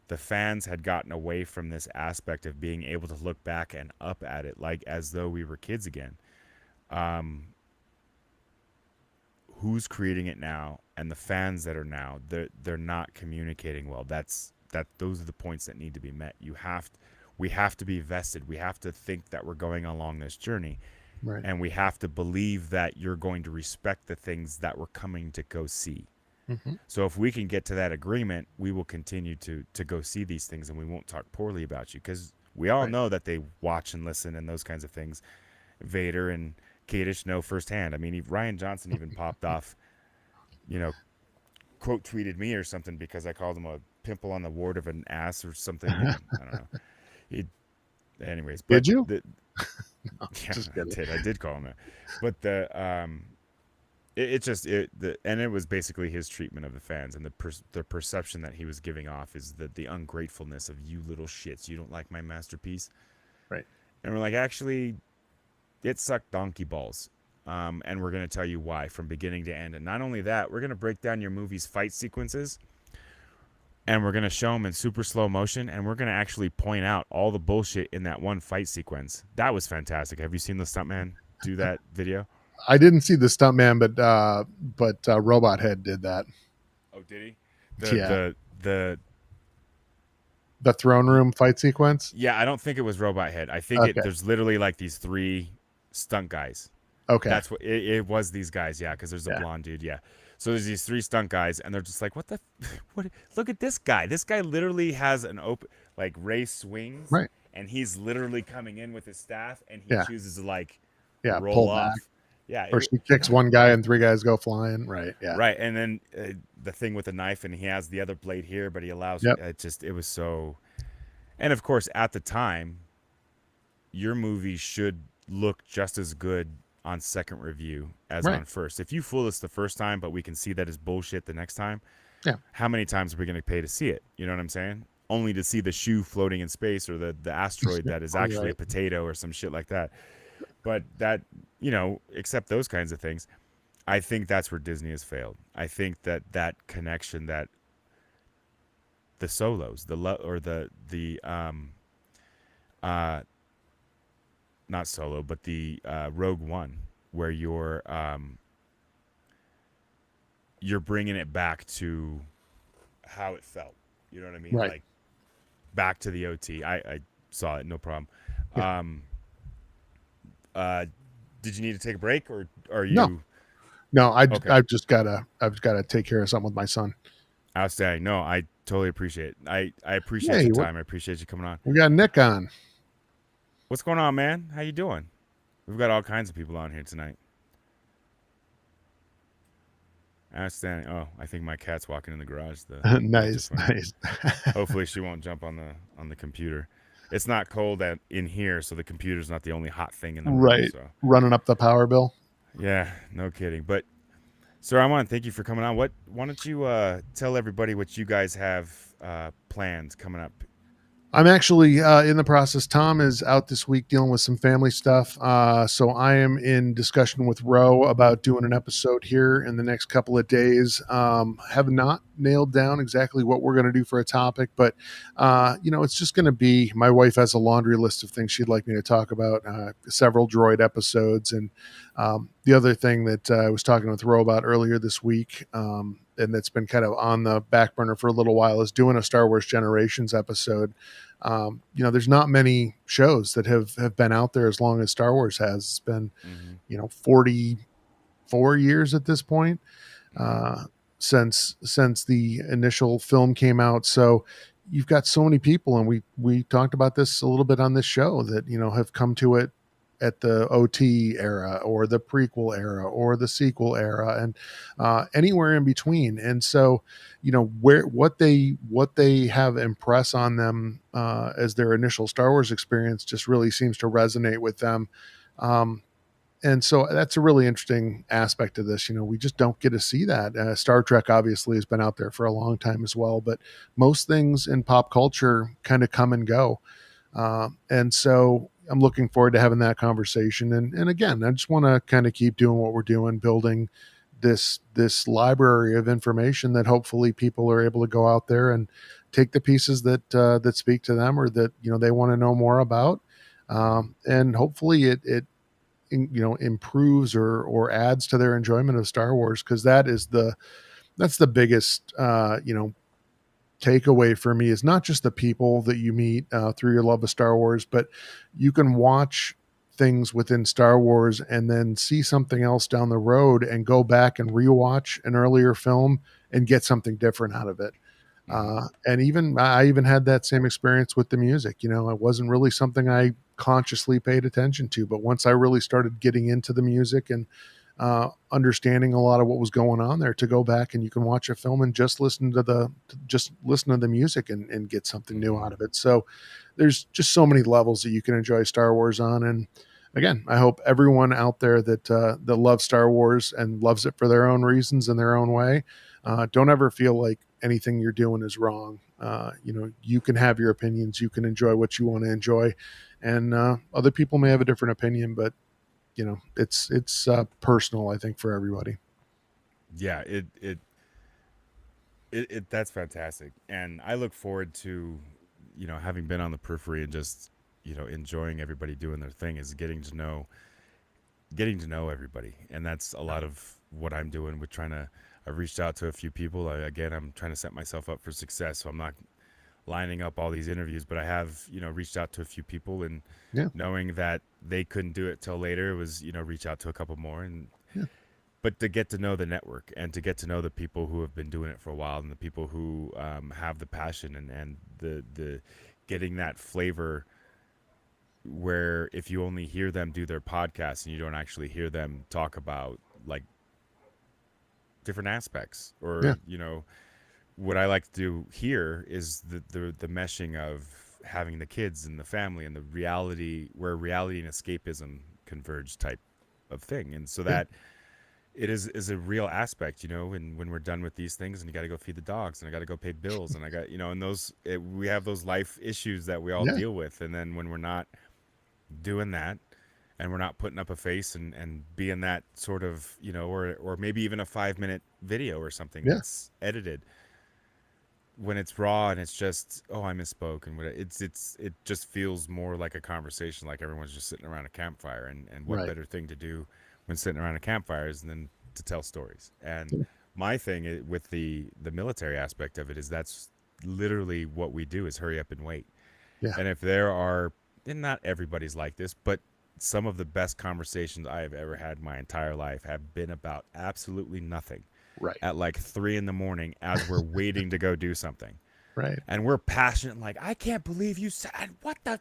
the fans had gotten away from this aspect of being able to look back and up at it, like as though we were kids again. Who's creating it now, and the fans that are now, they're not communicating well. Those are the points that need to be met. We have to be vested. We have to think that we're going along this journey. Right. And we have to believe that you're going to respect the things that we're coming to go see. Mm-hmm. So if we can get to that agreement, we will continue to go see these things, and we won't talk poorly about you, because we all know that they watch and listen and those kinds of things. Vader and Kadish know firsthand. I mean, Ryan Johnson even popped off, quote tweeted me or something because I called him a pimple on the wart of an ass or something. And I don't know. He, anyways, but Did you? the, No, yeah, just I kidding. did. I did call him that. But it just and it was basically his treatment of the fans, and the perception that he was giving off is the ungratefulness of, you little shits, you don't like my masterpiece. Right. And we're like, actually, it sucked donkey balls. And we're going to tell you why from beginning to end. And not only that, we're going to break down your movie's fight sequences, and we're going to show them in super slow motion, and we're going to actually point out all the bullshit in that one fight sequence. That was fantastic. Have you seen the stuntman do that video? I didn't see the stuntman, but Robot Head did that. Oh, did he? Yeah. The The throne room fight sequence. Yeah, I don't think it was Robot Head. I think Okay. there's literally like these 3 stunt guys. Okay. That's what it was. These guys, yeah, because there's a Yeah. blonde dude, yeah. So there's these 3 stunt guys, and they're just like, what the, what? Look at this guy. This guy literally has an open, like, Ray swings, Right. and he's literally coming in with his staff, and he Yeah. chooses to like Yeah. roll Pull off. back. Yeah, Or she kicks one guy and 3 guys go flying. Right. Yeah. right, and then the thing with the knife, and he has the other blade here, but he allows. Yep. It was so, and of course at the time, your movie should look just as good on second review as Right. on first. If you fool us the first time, but we can see that it's bullshit the next time, Yeah. how many times are we going to pay to see it? You know what I'm saying? Only to see the shoe floating in space, or the asteroid that is actually Right. a potato or some shit like that. But that, except those kinds of things, I think that's where Disney has failed. I think that connection, that the solos, not Solo, but the Rogue One, where you're bringing it back to how it felt. You know what I mean? Right. Like back to the OT. I saw it, no problem. Yeah. Did you need to take a break, or are you? No, Okay. I've just gotta take care of something with my son. Outstanding. No, I totally appreciate it. I appreciate Hey, your time. I appreciate you coming on. we got Nick on. What's going on, man? How you doing? We've got all kinds of people on here tonight. Outstanding. Oh, I think my cat's walking in the garage. Nice. Hopefully she won't jump on the computer. It's not cold in here, so the computer's not the only hot thing in the room. Right. So. Running up the power bill. Yeah, no kidding. But, sir, I want to thank you for coming on. Why don't you tell everybody what you guys have planned coming up? I'm actually in the process. Tom is out this week dealing with some family stuff. So I am in discussion with Ro about doing an episode here in the next couple of days. Have not nailed down exactly what we're going to do for a topic, but it's just going to be, my wife has a laundry list of things she'd like me to talk about, several droid episodes. And the other thing that I was talking with Ro about earlier this week, and that's been kind of on the back burner for a little while, is doing a Star Wars Generations episode. There's not many shows that have been out there as long as Star Wars has. It's been, 44 years at this point, since the initial film came out. So you've got so many people, and we talked about this a little bit on this show, that, have come to it at the OT era or the prequel era or the sequel era, and anywhere in between. And so, what they have impress on them as their initial Star Wars experience just really seems to resonate with them. And so that's a really interesting aspect of this. We just don't get to see that. Star Trek obviously has been out there for a long time as well, but most things in pop culture kind of come and go. And so I'm looking forward to having that conversation. And again, I just want to kind of keep doing what we're doing, building this library of information that hopefully people are able to go out there and take the pieces that speak to them, or that, they want to know more about. And hopefully it improves or adds to their enjoyment of Star Wars. 'Cause that's the biggest, takeaway for me, is not just the people that you meet through your love of Star Wars, but you can watch things within Star Wars and then see something else down the road and go back and rewatch an earlier film and get something different out of it. And I even had that same experience with the music. It wasn't really something I consciously paid attention to, but once I really started getting into the music and understanding a lot of what was going on there, to go back and you can watch a film and just listen to the music and get something new Mm-hmm. out of it. So there's just so many levels that you can enjoy Star Wars on. And again, I hope everyone out there that loves Star Wars and loves it for their own reasons in their own way, don't ever feel like anything you're doing is wrong. You can have your opinions, you can enjoy what you want to enjoy, and other people may have a different opinion, but it's personal, I think, for everybody. Yeah, it that's fantastic, and I look forward to, having been on the periphery and just, enjoying everybody doing their thing, is getting to know everybody, and that's a lot of what I'm doing with trying to. I've reached out to a few people. Again, I'm trying to set myself up for success, so I'm not lining up all these interviews, but I have, reached out to a few people, and Yeah, knowing that they couldn't do it till later, it was, reach out to a couple more, and yeah, but to get to know the network and to get to know the people who have been doing it for a while, and the people who have the passion, and the getting that flavor, where if you only hear them do their podcast and you don't actually hear them talk about, like, different aspects, yeah, or, what I like to do here is the meshing of having the kids and the family and the reality, where reality and escapism converge, type of thing. And so yeah, that it is a real aspect, and when we're done with these things, and you got to go feed the dogs, and I got to go pay bills, and I got, and we have those life issues that we all yeah, deal with. And then when we're not doing that, and we're not putting up a face, and being that sort of, or maybe even a 5-minute video or something yeah, that's edited, when it's raw and it's just, oh, I misspoke, and it just feels more like a conversation, like everyone's just sitting around a campfire. And what right, better thing to do when sitting around a campfire is than to tell stories. And yeah, my thing with the military aspect of it is, that's literally what we do, is hurry up and wait. yeah, And if there are, and not everybody's like this, but some of the best conversations I have ever had in my entire life have been about absolutely nothing, right, at like 3 in the morning, as we're waiting to go do something. right, And we're passionate, like, I can't believe you said what the.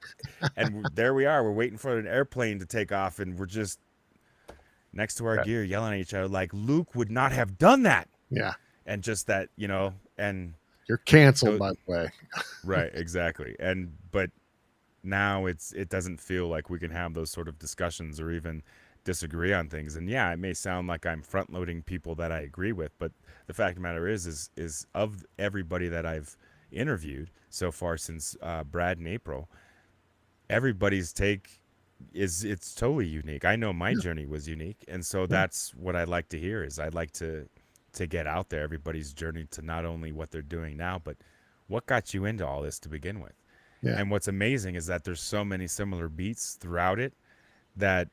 And there we are, we're waiting for an airplane to take off, and we're just next to our right, gear yelling at each other, like, Luke would not have done that. yeah. And just that, and You're canceled, th- by the way. right, exactly. And but now it doesn't feel like we can have those sort of discussions, or even disagree on things. And yeah, it may sound like I'm front loading people that I agree with, but the fact of the matter is of everybody that I've interviewed so far since Brad and April, everybody's take is, it's totally unique. I know my Yeah, journey was unique, and so yeah, that's what I'd like to hear. Is I'd like to get out there everybody's journey, to not only what they're doing now, but what got you into all this to begin with. yeah, And what's amazing is that there's so many similar beats throughout it, that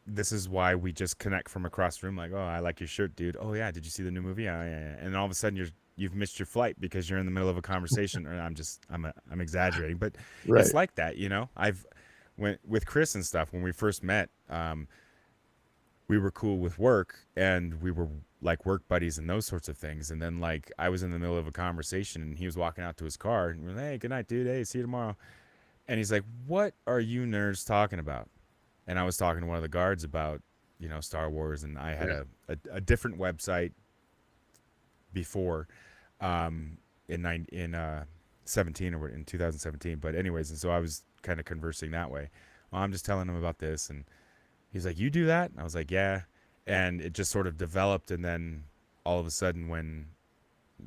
this is why we just connect from across the room, like, oh, I like your shirt, dude. Oh yeah, did you see the new movie? Yeah, yeah, yeah. And all of a sudden you've missed your flight because you're in the middle of a conversation. Or I'm exaggerating, but it's right, like that. I've went with Chris and stuff when we first met. We were cool with work, and we were like work buddies and those sorts of things. And then, like, I was in the middle of a conversation, and he was walking out to his car, and we're like, hey, good night, dude. Hey, see you tomorrow. And he's like, what are you nerds talking about? And I was talking to one of the guards about, Star Wars, and I had yeah, a different website before, in 17, or in 2017. But anyways, and so I was kind of conversing that way. Well, I'm just telling him about this, and he's like, you do that? And I was like, yeah. And it just sort of developed, and then all of a sudden, when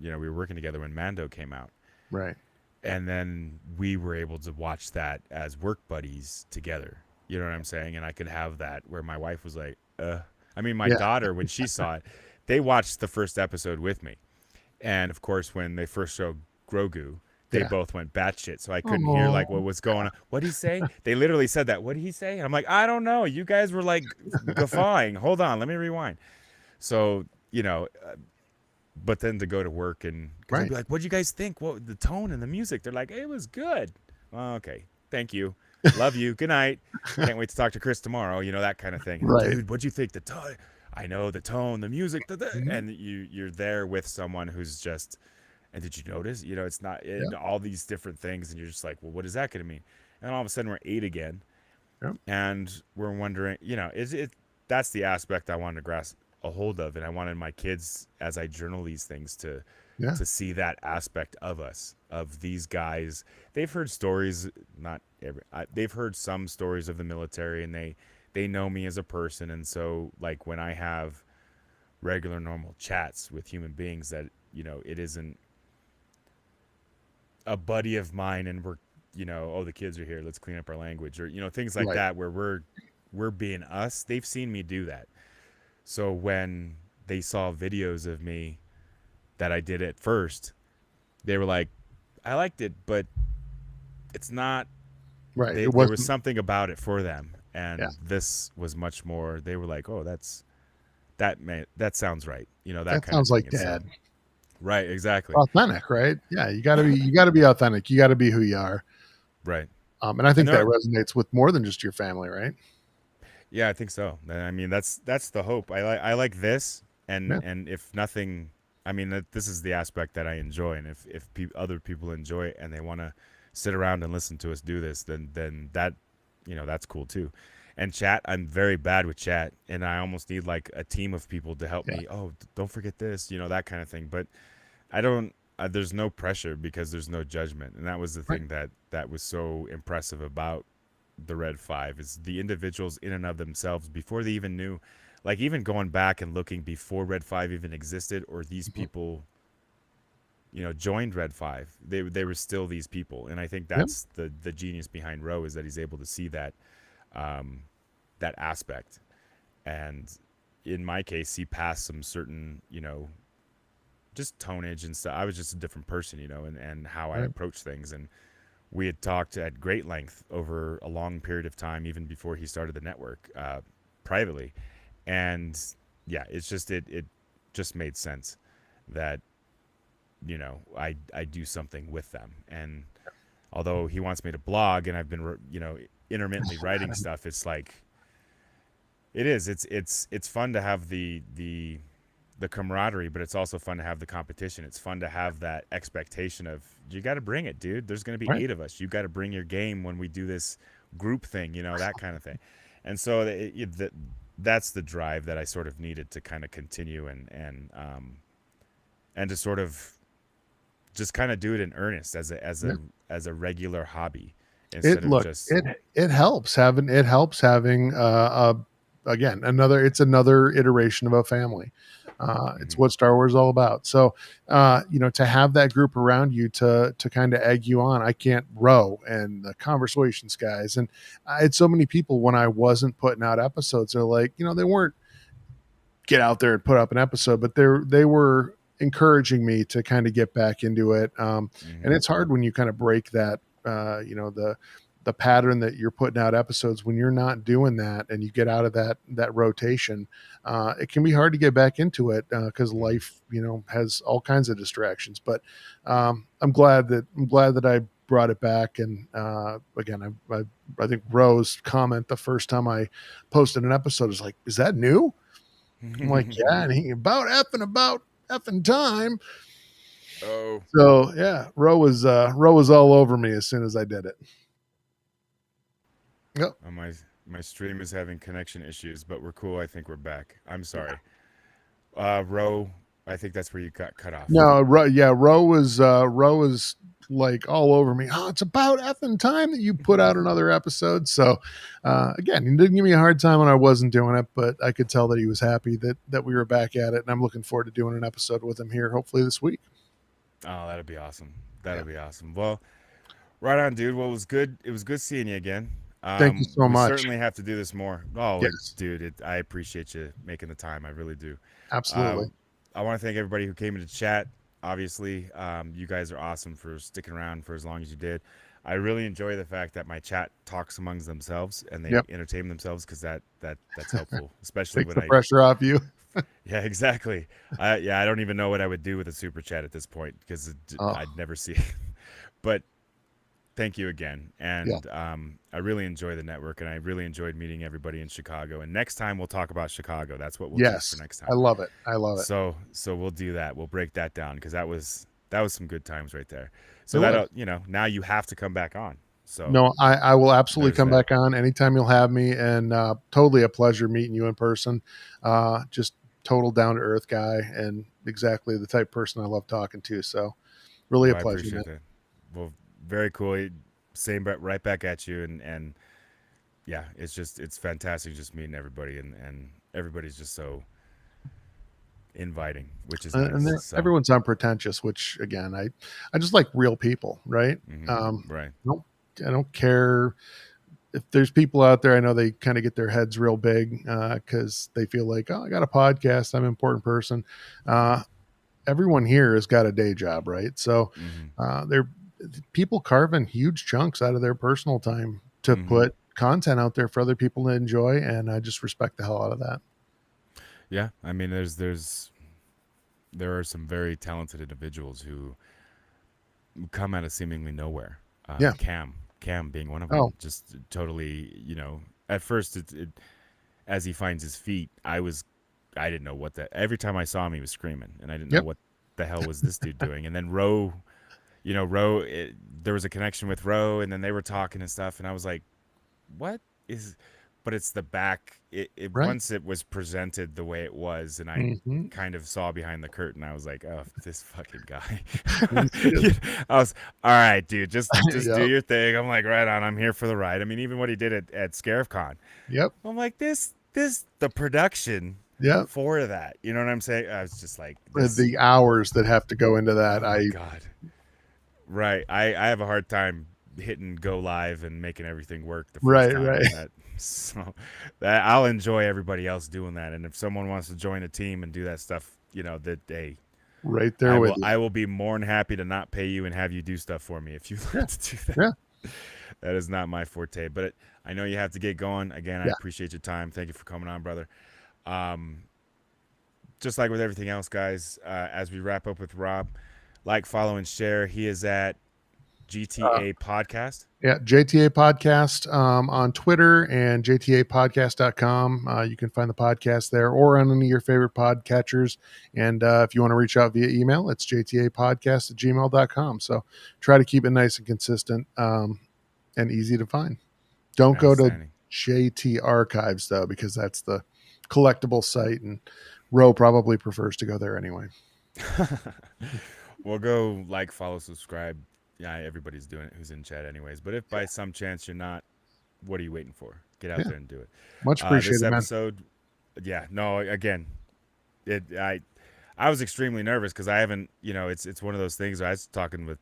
we were working together, when Mando came out, right. and then we were able to watch that as work buddies together. You know what I'm saying? And I could have that where my wife was like, I mean, my Yeah, daughter, when she saw it, they watched the first episode with me. And of course, when they first showed Grogu, they yeah. both went batshit. So I couldn't hear, like, what Oh, was going on. What did he say? They literally said that. What did he say? And I'm like, I don't know. You guys were like guffawing. Hold on. Let me rewind. So, but then to go to work, and because I'd right. be like, what'd you guys think? What, the tone and the music? They're like, it was good. Well, okay. Thank you. Love you. Good night. Can't wait to talk to Chris tomorrow. That kind of thing. And, Right. dude, what'd you think? The tone. I know the tone, the music, Mhm. and you're there with someone who's just. And did you notice? It's not Yeah, all these different things, and you're just like, well, what is that going to mean? And all of a sudden, we're 8 again, yeah, and we're wondering, is it? That's the aspect I wanted to grasp a hold of, and I wanted my kids, as I journal these things, Yeah. to see that aspect of us, of these guys. They've heard stories, not every, they've heard some stories of the military, and they know me as a person, and so like when I have regular normal chats with human beings, that it isn't a buddy of mine and we're oh, the kids are here, let's clean up our language, or things like Right. that, where we're being us. They've seen me do that. So when they saw videos of me that I did at first, they were like, I liked it, but it's not, Right. It there was wasn't. something about it for them, Yeah. and this was much more. They were like, oh, that sounds right, that That kind of sounds thing. like And so, dad. right, exactly. Authentic, right? Yeah. You gotta be authentic. You gotta be who you are. Right. And I And think there that are, resonates with more than just your family, right? yeah, I think so. I mean, that's the hope. I like this, Yeah. and if nothing, I mean, this is the aspect that I enjoy, and if other people enjoy it and they want to sit around and listen to us do this, then that, that's cool too. And chat, I'm very bad with chat, and I almost need like a team of people to help Yeah. me. Oh, don't forget this, that kind of thing. But I don't. There's no pressure because there's no judgment, and that was the Right. thing that was so impressive about the Red Five, is the individuals in and of themselves, before they even knew, like even going back and looking before Red Five even existed, or these Mhm. people, joined Red Five. They were still these people, and I think Yep. that's the genius behind Roe, is that he's able to see that, um, that aspect, and in my case, he passed some certain, just tonnage and stuff. I was just a different person, and how I Right. approach things. And we had talked at great length over a long period of time, even before he started the network, privately. And yeah, it's just, it just made sense that, I do something with them. And although he wants me to blog, and I've been, intermittently writing stuff, it's like, it's fun to have the camaraderie, but it's also fun to have the competition. It's fun to have that expectation of, you got to bring it, dude. There's going to be Right. 8 of us. You got to bring your game when we do this group thing, that kind of thing. And so that's the drive that I sort of needed to kind of continue, and to sort of just kind of do it in earnest, Yeah. as a regular hobby, It instead of look just. it helps having again it's another iteration of a family. It's Mhm. what Star Wars is all about. So to have that group around you to kind of egg you on. I can't row and the conversations guys, and I had so many people when I wasn't putting out episodes. They're like, they weren't get out there and put up an episode, but they were encouraging me to kind of get back into it. And Mhm. it's hard when you kind of break that, the pattern that you're putting out episodes when you're not doing that and you get out of that rotation. It can be hard to get back into it because Mhm. life, has all kinds of distractions. But I'm glad that I brought it back. And again, I think Rose comment the first time I posted an episode is like, "Is that new?" I'm like, "Yeah," and he about effing time. Oh, So yeah, Ro was all over me as soon as I did it. Yep. my stream is having connection issues, but we're cool. I think we're back. I'm sorry. Row, I think that's where you got cut off. No, Ro was like all over me. Oh, it's about effing time that you put out another episode. So again, he didn't give me a hard time when I wasn't doing it, but I could tell that he was happy that we were back at it, and I'm looking forward to doing an episode with him here, hopefully this week. Oh, that'd be awesome. Yeah. That'd be awesome. Well, right on, dude. Well, it was good. It was good seeing you again. Thank you so We much. certainly have to do this more. Oh, Yes, dude, I appreciate you making the time. I really do. Uh, absolutely. I want to thank everybody who came into chat. Obviously, you guys are awesome for sticking around for as long as you did. I really enjoy the fact that my chat talks amongst themselves and they Yep. entertain themselves, because that's helpful, especially Takes when the I. pressure off you. Yeah, exactly. I don't even know what I would do with a super chat at this point, because Oh, I'd never see it. But thank you again, yeah. and I really enjoy the network, and I really enjoyed meeting everybody in Chicago. And next time we'll talk about Chicago. That's what we'll do for Yes. next I time. love it. I love it. So we'll do that. We'll break that down, because that was some good times right there. It So was. that, now you have to come back on. So No, I will absolutely there's come that. back on anytime you'll have me, and totally a pleasure meeting you in person. Just total down to earth guy and exactly the type of person I love talking to. So really a Well, I pleasure, man. appreciate that. Well, very cool. Same, but right back at you. And yeah, it's fantastic just meeting everybody, and everybody's just so inviting, which is And nice. So, everyone's unpretentious, which again, I just like real people, right? right. I don't care if there's people out there. I know they kind of get their heads real big because they feel like, oh, I got a podcast, I'm an important person. Everyone here has got a day job, right? So they're people carving huge chunks out of their personal time to put content out there for other people to enjoy, and I just respect the hell out of that. Yeah, I mean, there are some very talented individuals who come out of seemingly nowhere. Yeah. Cam being one of them. Oh, Just totally, at first as he finds his feet, I didn't know what that. Every time I saw him, he was screaming, and I didn't know yep. what the hell was this dude doing. And then Ro, there was a connection with Ro, and then they were talking and stuff, and I was like, what is? But it's the back. Right. Once it was presented the way it was, and I kind of saw behind the curtain, I was like, oh, this fucking guy. I was, all right, dude, just Yep. do your thing. I'm like, right on. I'm here for the ride. I mean, even what he did at ScarifCon. Yep. I'm like, the production Yep. for that. You know what I'm saying? I was just like, The hours that have to go into that. oh my God. Right. I have a hard time hitting go live and making everything work the first time. Right. So that I'll enjoy everybody else doing that. And if someone wants to join a team and do that stuff, that day, Right there with you. I will be more than happy to not pay you and have you do stuff for me if you like to do that. Yeah. That is not my forte, but I know you have to get going. Again, I appreciate your time. Thank you for coming on, brother. Just like with everything else, guys, as we wrap up with Rob, like, follow, and share. He is at GTA Podcast. Yeah, JTA Podcast on Twitter and jtapodcast.com. You can find the podcast there or on any of your favorite podcatchers. And if you want to reach out via email, it's jtapodcast@gmail.com. So try to keep it nice and consistent and easy to find. Don't go to JT Archives, though, because that's the collectible site, and Ro probably prefers to go there anyway. Well, go like, follow, subscribe. Yeah, everybody's doing it who's in chat anyways. But if by some chance you're not, what are you waiting for? Get out there and do it. Much appreciated, this episode, man. No, again, I was extremely nervous because I haven't, it's one of those things where I was talking with,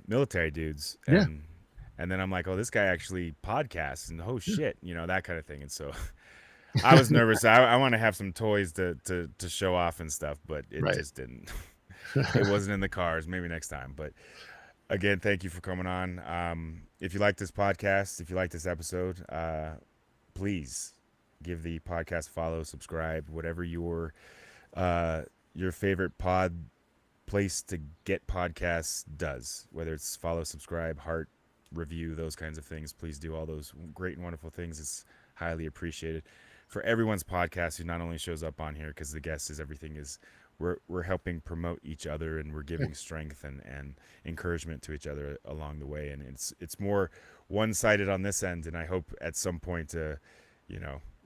military dudes. And then I'm like, oh, this guy actually podcasts and oh shit, that kind of thing. And so I was nervous. I want to have some toys to show off and stuff, but it just didn't. It wasn't in the cars. Maybe next time. But again, thank you for coming on. If you like this podcast, if you like this episode, please give the podcast a follow, subscribe, whatever your favorite pod place to get podcasts does. Whether it's follow, subscribe, heart, review, those kinds of things. Please do all those great and wonderful things. It's highly appreciated. For everyone's podcast who not only shows up on here because the guest is everything is. We're helping promote each other, and we're giving strength and encouragement to each other along the way. And it's more one-sided on this end. And I hope at some point,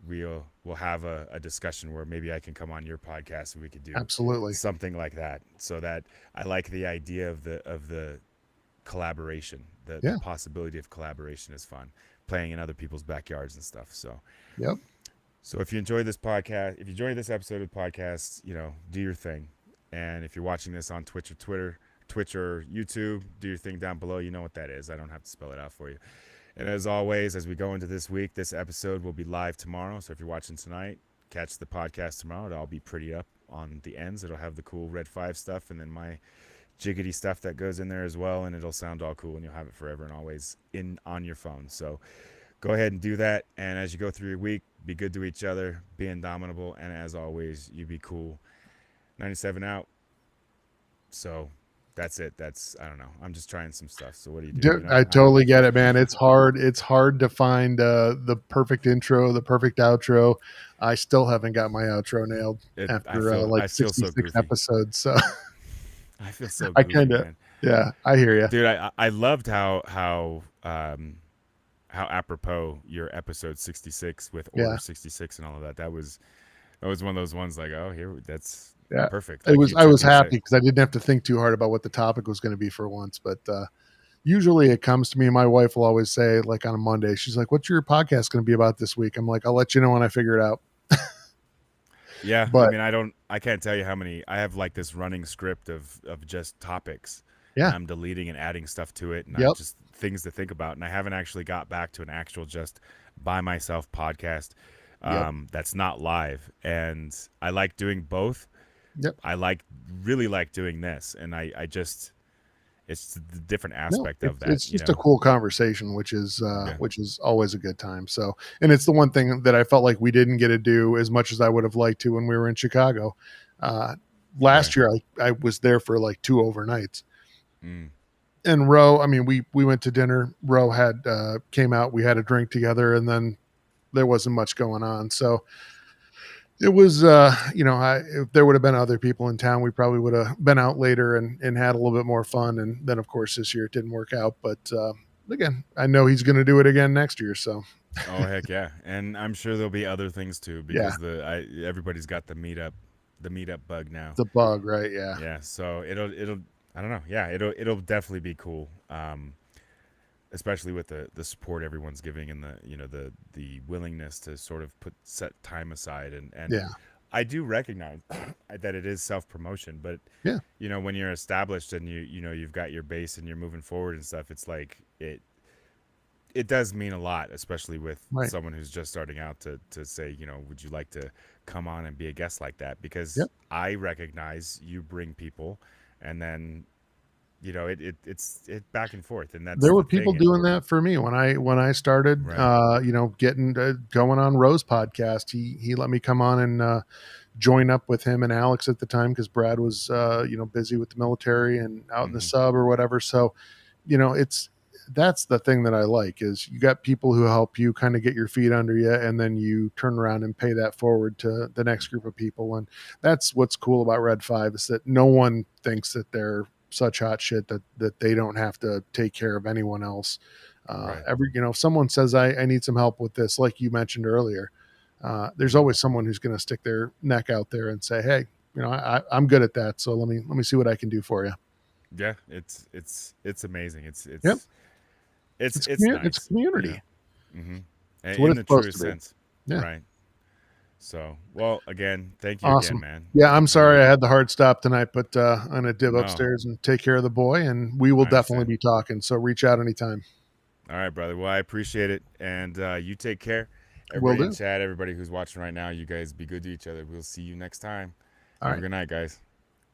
we'll have a discussion where maybe I can come on your podcast and we could do absolutely something like that. So that I like the idea of the collaboration, the possibility of collaboration is fun. Playing in other people's backyards and stuff. So yep. So if you enjoyed this podcast, if you enjoyed this episode of the podcast, do your thing. And if you're watching this on Twitch or YouTube, do your thing down below. You know what that is. I don't have to spell it out for you. And as always, as we go into this week, this episode will be live tomorrow. So if you're watching tonight, catch the podcast tomorrow. It'll all be pretty up on the ends. It'll have the cool Red 5 stuff and then my jiggity stuff that goes in there as well. And it'll sound all cool and you'll have it forever and always on your phone. So go ahead and do that. And as you go through your week, be good to each other, be indomitable, and as always, you be cool. 97 out. So that's it. I don't know. I'm just trying some stuff. So what do you do? I totally get it, man. It's hard. It's hard to find the perfect intro, the perfect outro. I still haven't got my outro nailed after 66 episodes. So I feel so goofy, man. Yeah, I hear you. Dude, I loved how how apropos your episode 66 with Yeah. Order 66 and all of that. That was one of those ones like, oh, here, that's Yeah. perfect. It Like was, you I took was it and happy said, because I didn't have to think too hard about what the topic was going to be for once. But usually it comes to me. My wife will always say, like on a Monday, she's like, "What's your podcast going to be about this week?" I'm like, "I'll let you know when I figure it out." yeah, I But mean, I can't tell you how many, I have like this running script of just topics, and yeah, I'm deleting and adding stuff to it, and I'm yep, just things to think about. And I haven't actually got back to an actual just by myself podcast yep, that's not live. And I like doing both. yep. I really like doing this, and I just, it's the different No, aspect of that, it's you just a know. cool conversation, Yeah. which is always a good time. So, and it's the one thing that I felt like we didn't get to do as much as I would have liked to when we were in Chicago. Uh, Right. Last year, I was there for like 2 overnights. Mm. And Ro, I mean, we went to dinner. Ro had came out. We had a drink together, and then there wasn't much going on. So it was, if there would have been other people in town, we probably would have been out later and had a little bit more fun. And then, of course, this year it didn't work out. But again, I know he's going to do it again next year. So Oh heck yeah, and I'm sure there'll be other things too yeah, because everybody's got the meetup bug now. the bug, right? Yeah, Yeah, so it'll I don't know. Yeah, it'll definitely be cool. Especially with the support everyone's giving and the willingness to sort of set time aside and yeah, I do recognize that it is self promotion, but yeah, when you're established and you've got your base and you're moving forward and stuff, it's like it does mean a lot, especially with right. someone who's just starting out to say, would you like to come on and be a guest like that? Because Yep. I recognize you bring people, and then it's back and forth, and that's There were the people thing. And doing that for me when I started, right, getting going on Rose podcast. He let me come on and join up with him and Alex at the time because Brad was busy with the military and out in the hmm sub or whatever. So it's that's the thing that I like is you got people who help you kind of get your feet under you, and then you turn around and pay that forward to the next group of people. And that's what's cool about Red 5 is that no one thinks that they're such hot shit that they don't have to take care of anyone else. right, If someone says I need some help with this, like you mentioned earlier, there's hmm always someone who's going to stick their neck out there and say, hey, I'm good at that, so let me see what I can do for you. yeah, it's amazing. It's Yep. it's it's It's it's it's nice, community. hmm It's what in it's the supposed to truest be. sense, Yeah. right? So, well, again, thank you again, Awesome. man. Yeah, I'm I sorry really I had the hard stop tonight, but I'm gonna dib no, upstairs and take care of the boy, and we will I definitely understand. be talking. So reach out anytime. All right, brother. Well, I appreciate it, and you take care. Will Everybody in do. chat, everybody who's watching right now, you guys be good to each other. We'll see you next time. All Have a right. good night, guys.